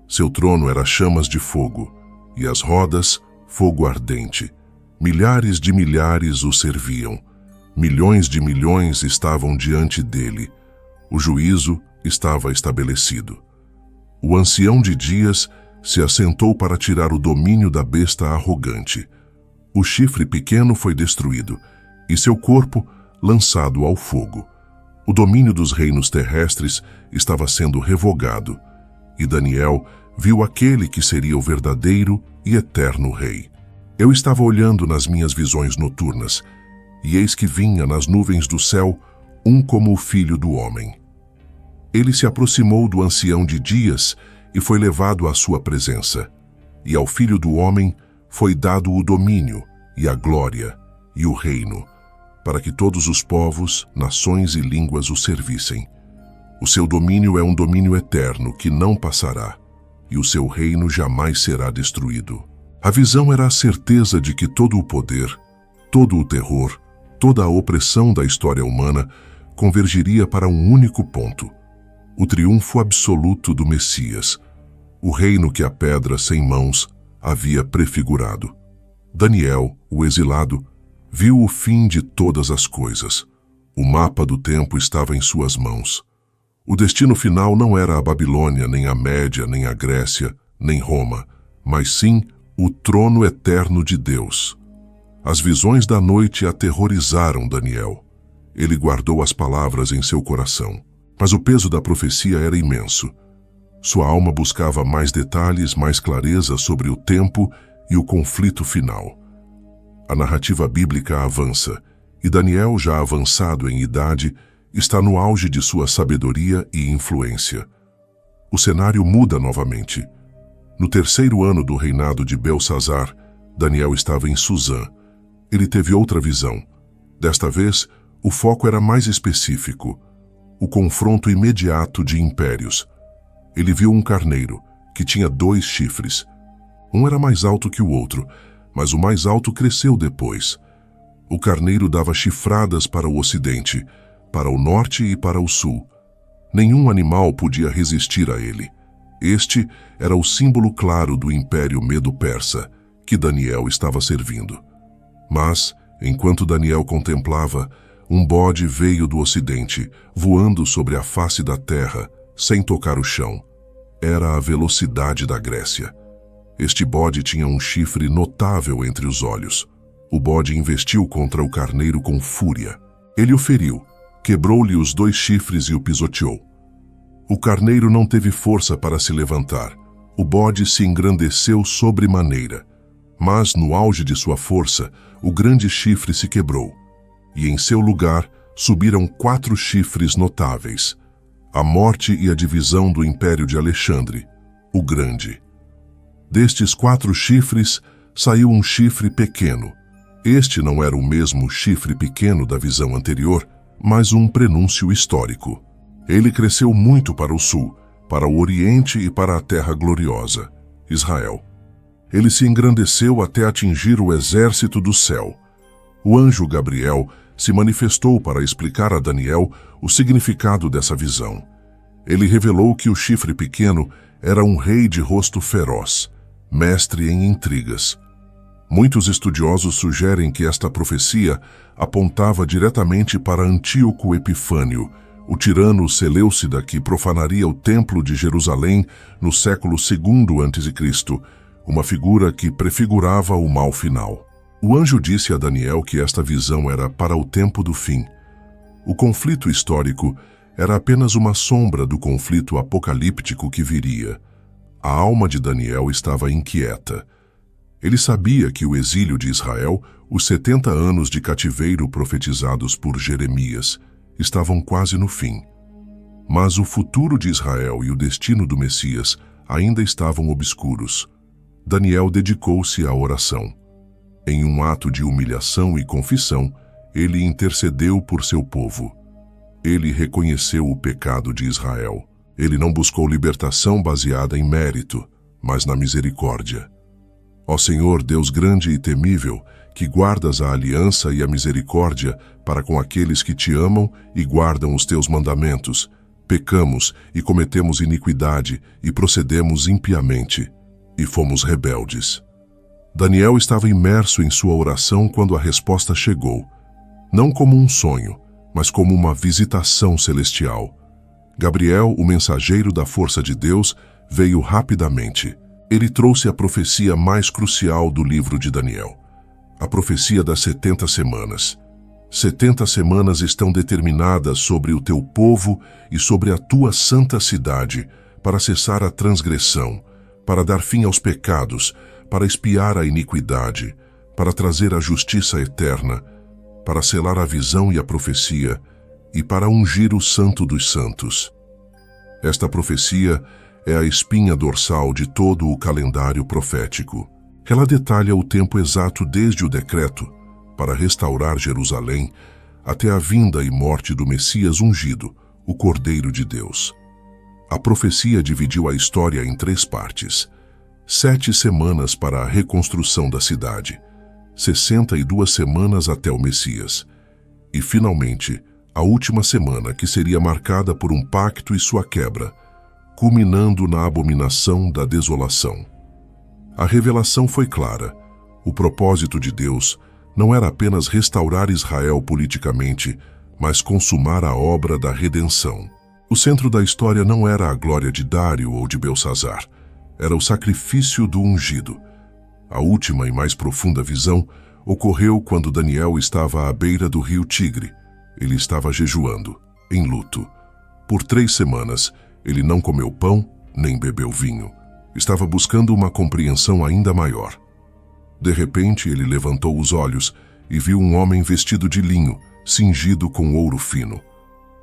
Seu trono era chamas de fogo, e as rodas, fogo ardente. Milhares de milhares o serviam. Milhões de milhões estavam diante dele. O juízo estava estabelecido. O ancião de dias se assentou para tirar o domínio da besta arrogante. O chifre pequeno foi destruído, e seu corpo lançado ao fogo. O domínio dos reinos terrestres estava sendo revogado, e Daniel viu aquele que seria o verdadeiro e eterno rei. Eu estava olhando nas minhas visões noturnas, e eis que vinha nas nuvens do céu um como o filho do homem. Ele se aproximou do ancião de dias e foi levado à sua presença. E ao filho do homem foi dado o domínio, e a glória, e o reino, para que todos os povos, nações e línguas o servissem. O seu domínio é um domínio eterno que não passará, e o seu reino jamais será destruído. A visão era a certeza de que todo o poder, todo o terror, toda a opressão da história humana convergiria para um único ponto: o triunfo absoluto do Messias, o reino que a pedra sem mãos havia prefigurado. Daniel, o exilado, viu o fim de todas as coisas. O mapa do tempo estava em suas mãos. O destino final não era a Babilônia, nem a Média, nem a Grécia, nem Roma, mas sim o trono eterno de Deus. As visões da noite aterrorizaram Daniel. Ele guardou as palavras em seu coração, mas o peso da profecia era imenso. Sua alma buscava mais detalhes, mais clareza sobre o tempo e o conflito final. A narrativa bíblica avança, e Daniel, já avançado em idade, está no auge de sua sabedoria e influência. O cenário muda novamente. No terceiro ano do reinado de Belsazar, Daniel estava em Suzã. Ele teve outra visão. Desta vez, o foco era mais específico: o confronto imediato de impérios. Ele viu um carneiro, que tinha 2 chifres. Um era mais alto que o outro, mas o mais alto cresceu depois. O carneiro dava chifradas para o ocidente, para o norte e para o sul. Nenhum animal podia resistir a ele. Este era o símbolo claro do Império Medo-Persa, que Daniel estava servindo. Mas, enquanto Daniel contemplava, um bode veio do ocidente, voando sobre a face da terra, sem tocar o chão. Era a velocidade da Grécia. Este bode tinha um chifre notável entre os olhos. O bode investiu contra o carneiro com fúria. Ele o feriu, quebrou-lhe os 2 chifres e o pisoteou. O carneiro não teve força para se levantar. O bode se engrandeceu sobremaneira. Mas, no auge de sua força, o grande chifre se quebrou. E em seu lugar subiram 4 chifres notáveis: a morte e a divisão do Império de Alexandre, o Grande. Destes 4 chifres, saiu um chifre pequeno. Este não era o mesmo chifre pequeno da visão anterior, mas um prenúncio histórico. Ele cresceu muito para o sul, para o oriente e para a terra gloriosa, Israel. Ele se engrandeceu até atingir o exército do céu. O anjo Gabriel se manifestou para explicar a Daniel o significado dessa visão. Ele revelou que o chifre pequeno era um rei de rosto feroz, mestre em intrigas. Muitos estudiosos sugerem que esta profecia apontava diretamente para Antíoco Epifânio, o tirano seleucida que profanaria o Templo de Jerusalém no século II a.C., uma figura que prefigurava o mal final. O anjo disse a Daniel que esta visão era para o tempo do fim. O conflito histórico era apenas uma sombra do conflito apocalíptico que viria. A alma de Daniel estava inquieta. Ele sabia que o exílio de Israel, os 70 anos de cativeiro profetizados por Jeremias, estavam quase no fim. Mas o futuro de Israel e o destino do Messias ainda estavam obscuros. Daniel dedicou-se à oração. Em um ato de humilhação e confissão, ele intercedeu por seu povo. Ele reconheceu o pecado de Israel. Ele não buscou libertação baseada em mérito, mas na misericórdia. Ó Senhor, Deus grande e temível, que guardas a aliança e a misericórdia para com aqueles que te amam e guardam os teus mandamentos, Pecamos e cometemos iniquidade e procedemos impiamente, e fomos rebeldes. Daniel estava imerso em sua oração quando a resposta chegou, não como um sonho, mas como uma visitação celestial. Gabriel, o mensageiro da força de Deus, veio rapidamente. Ele trouxe a profecia mais crucial do livro de Daniel, a profecia das 70 semanas. 70 semanas estão determinadas sobre o teu povo e sobre a tua santa cidade, para cessar a transgressão, para dar fim aos pecados, para expiar a iniquidade, para trazer a justiça eterna, para selar a visão e a profecia, e para ungir o Santo dos Santos. Esta profecia é a espinha dorsal de todo o calendário profético. Ela detalha o tempo exato desde o decreto para restaurar Jerusalém até a vinda e morte do Messias ungido, o Cordeiro de Deus. A profecia dividiu a história em 3 partes: 7 semanas para a reconstrução da cidade, 62 semanas até o Messias, e, finalmente, a última semana, que seria marcada por um pacto e sua quebra, culminando na abominação da desolação. A revelação foi clara. O propósito de Deus não era apenas restaurar Israel politicamente, mas consumar a obra da redenção. O centro da história não era a glória de Dário ou de Belsazar, era o sacrifício do ungido. A última e mais profunda visão ocorreu quando Daniel estava à beira do rio Tigre. Ele estava jejuando, em luto. Por 3 semanas, ele não comeu pão, nem bebeu vinho. Estava buscando uma compreensão ainda maior. De repente, ele levantou os olhos e viu um homem vestido de linho, cingido com ouro fino.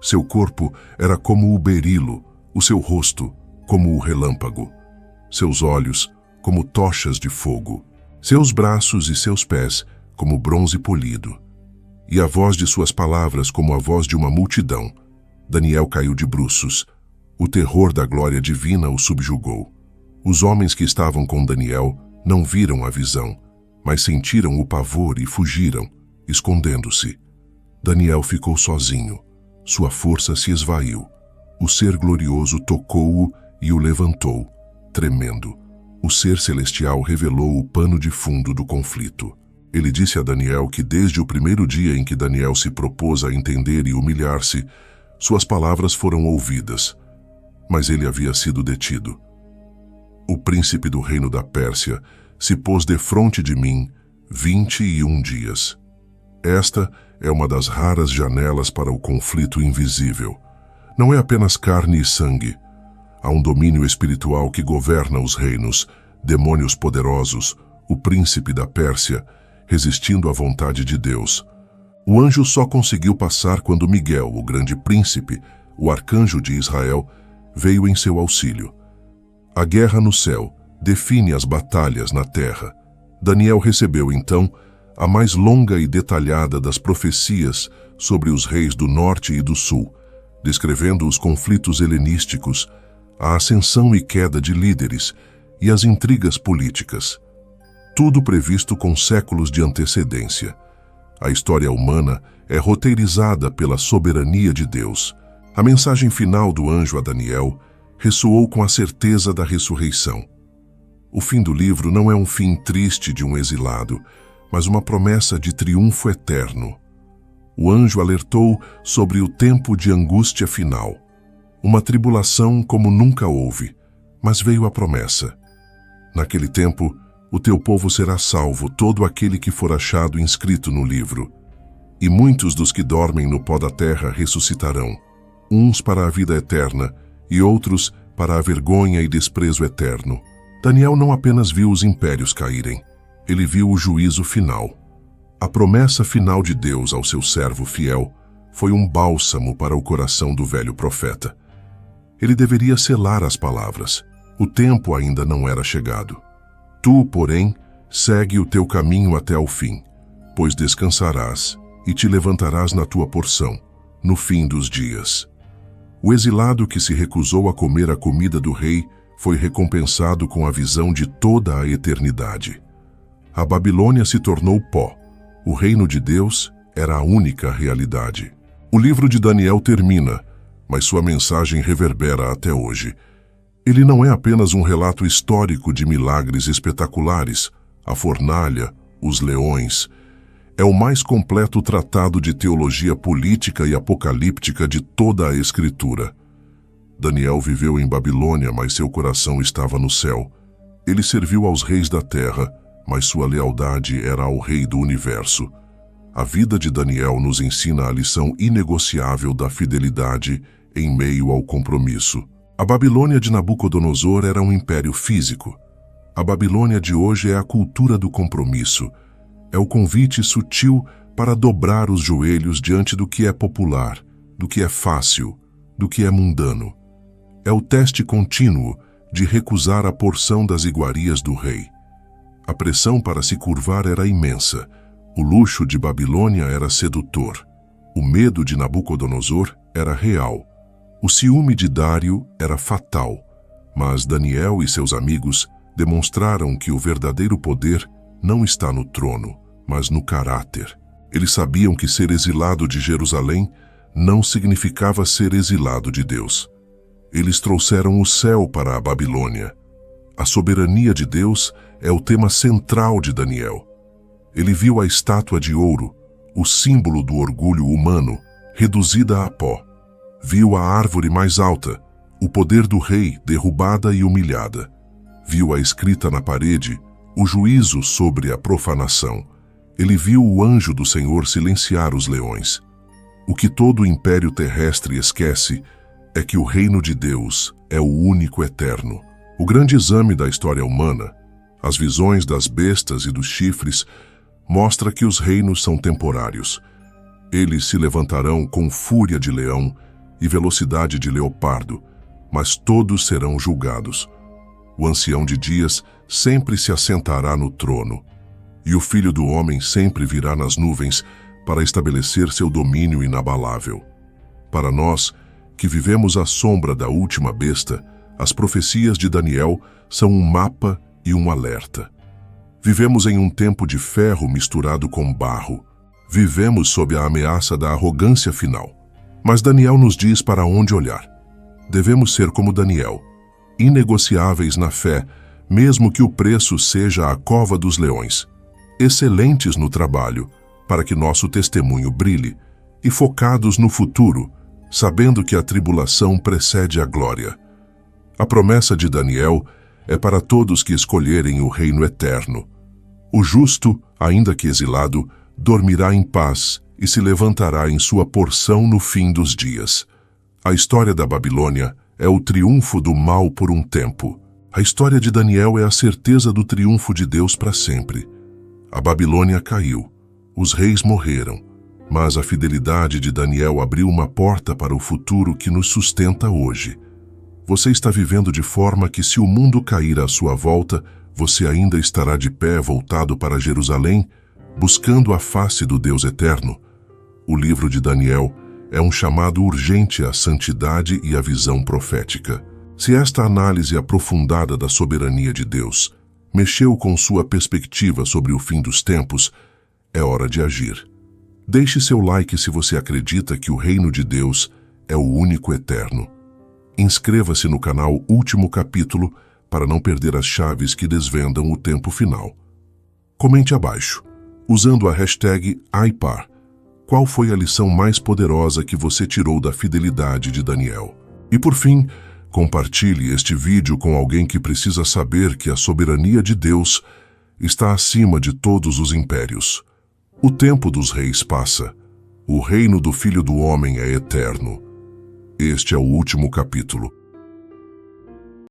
Seu corpo era como o berilo, o seu rosto como o relâmpago, seus olhos como tochas de fogo, seus braços e seus pés como bronze polido, e a voz de suas palavras como a voz de uma multidão. Daniel caiu de bruços. O terror da glória divina o subjugou. Os homens que estavam com Daniel não viram a visão, mas sentiram o pavor e fugiram, escondendo-se. Daniel ficou sozinho. Sua força se esvaiu. O ser glorioso tocou-o e o levantou, tremendo. O ser celestial revelou o pano de fundo do conflito. Ele disse a Daniel que desde o primeiro dia em que Daniel se propôs a entender e humilhar-se, suas palavras foram ouvidas, mas ele havia sido detido. O príncipe do reino da Pérsia se pôs defronte de mim 21 dias. Esta é uma das raras janelas para o conflito invisível. Não é apenas carne e sangue. Há um domínio espiritual que governa os reinos, demônios poderosos, o príncipe da Pérsia, resistindo à vontade de Deus. O anjo só conseguiu passar quando Miguel, o grande príncipe, o arcanjo de Israel, veio em seu auxílio. A guerra no céu define as batalhas na terra. Daniel recebeu, então, a mais longa e detalhada das profecias sobre os reis do norte e do sul, descrevendo os conflitos helenísticos, a ascensão e queda de líderes e as intrigas políticas. Tudo previsto com séculos de antecedência. A história humana é roteirizada pela soberania de Deus. A mensagem final do anjo a Daniel ressoou com a certeza da ressurreição. O fim do livro não é um fim triste de um exilado, mas uma promessa de triunfo eterno. O anjo alertou sobre o tempo de angústia final. Uma tribulação como nunca houve, mas veio a promessa. Naquele tempo, o teu povo será salvo, todo aquele que for achado inscrito no livro. E muitos dos que dormem no pó da terra ressuscitarão, uns para a vida eterna e outros para a vergonha e desprezo eterno. Daniel não apenas viu os impérios caírem, ele viu o juízo final. A promessa final de Deus ao seu servo fiel foi um bálsamo para o coração do velho profeta. Ele deveria selar as palavras. O tempo ainda não era chegado. Tu, porém, segue o teu caminho até ao fim, pois descansarás e te levantarás na tua porção, no fim dos dias. O exilado que se recusou a comer a comida do rei foi recompensado com a visão de toda a eternidade. A Babilônia se tornou pó. O reino de Deus era a única realidade. O livro de Daniel termina, mas sua mensagem reverbera até hoje. Ele não é apenas um relato histórico de milagres espetaculares, a fornalha, os leões. É o mais completo tratado de teologia política e apocalíptica de toda a Escritura. Daniel viveu em Babilônia, mas seu coração estava no céu. Ele serviu aos reis da terra, mas sua lealdade era ao Rei do universo. A vida de Daniel nos ensina a lição inegociável da fidelidade em meio ao compromisso. A Babilônia de Nabucodonosor era um império físico. A Babilônia de hoje é a cultura do compromisso. É o convite sutil para dobrar os joelhos diante do que é popular, do que é fácil, do que é mundano. É o teste contínuo de recusar a porção das iguarias do rei. A pressão para se curvar era imensa. O luxo de Babilônia era sedutor. O medo de Nabucodonosor era real. O ciúme de Dário era fatal. Mas Daniel e seus amigos demonstraram que o verdadeiro poder não está no trono, mas no caráter. Eles sabiam que ser exilado de Jerusalém não significava ser exilado de Deus. Eles trouxeram o céu para a Babilônia. A soberania de Deus é o tema central de Daniel. Ele viu a estátua de ouro, o símbolo do orgulho humano, reduzida a pó. Viu a árvore mais alta, o poder do rei derrubada e humilhada. Viu a escrita na parede, o juízo sobre a profanação. Ele viu o anjo do Senhor silenciar os leões. O que todo o império terrestre esquece é que o reino de Deus é o único eterno. O grande exame da história humana, as visões das bestas e dos chifres, mostra que os reinos são temporários. Eles se levantarão com fúria de leão e velocidade de leopardo, mas todos serão julgados. O ancião de dias sempre se assentará no trono, e o Filho do Homem sempre virá nas nuvens para estabelecer seu domínio inabalável. Para nós, que vivemos à sombra da última besta, as profecias de Daniel são um mapa e um alerta. Vivemos em um tempo de ferro misturado com barro. Vivemos sob a ameaça da arrogância final. Mas Daniel nos diz para onde olhar. Devemos ser como Daniel, inegociáveis na fé, mesmo que o preço seja a cova dos leões. Excelentes no trabalho, para que nosso testemunho brilhe, e focados no futuro, sabendo que a tribulação precede a glória. A promessa de Daniel é para todos que escolherem o reino eterno. O justo, ainda que exilado, dormirá em paz e se levantará em sua porção no fim dos dias. A história da Babilônia é o triunfo do mal por um tempo. A história de Daniel é a certeza do triunfo de Deus para sempre. A Babilônia caiu, os reis morreram, mas a fidelidade de Daniel abriu uma porta para o futuro que nos sustenta hoje. Você está vivendo de forma que, se o mundo cair à sua volta, você ainda estará de pé voltado para Jerusalém, buscando a face do Deus eterno. O livro de Daniel é um chamado urgente à santidade e à visão profética. Se esta análise aprofundada da soberania de Deus mexeu com sua perspectiva sobre o fim dos tempos, é hora de agir. Deixe seu like se você acredita que o reino de Deus é o único eterno. Inscreva-se no canal Último Capítulo para não perder as chaves que desvendam o tempo final. Comente abaixo, usando a hashtag #IPAR, qual foi a lição mais poderosa que você tirou da fidelidade de Daniel. E por fim, compartilhe este vídeo com alguém que precisa saber que a soberania de Deus está acima de todos os impérios. O tempo dos reis passa. O reino do Filho do Homem é eterno. Este é o último capítulo.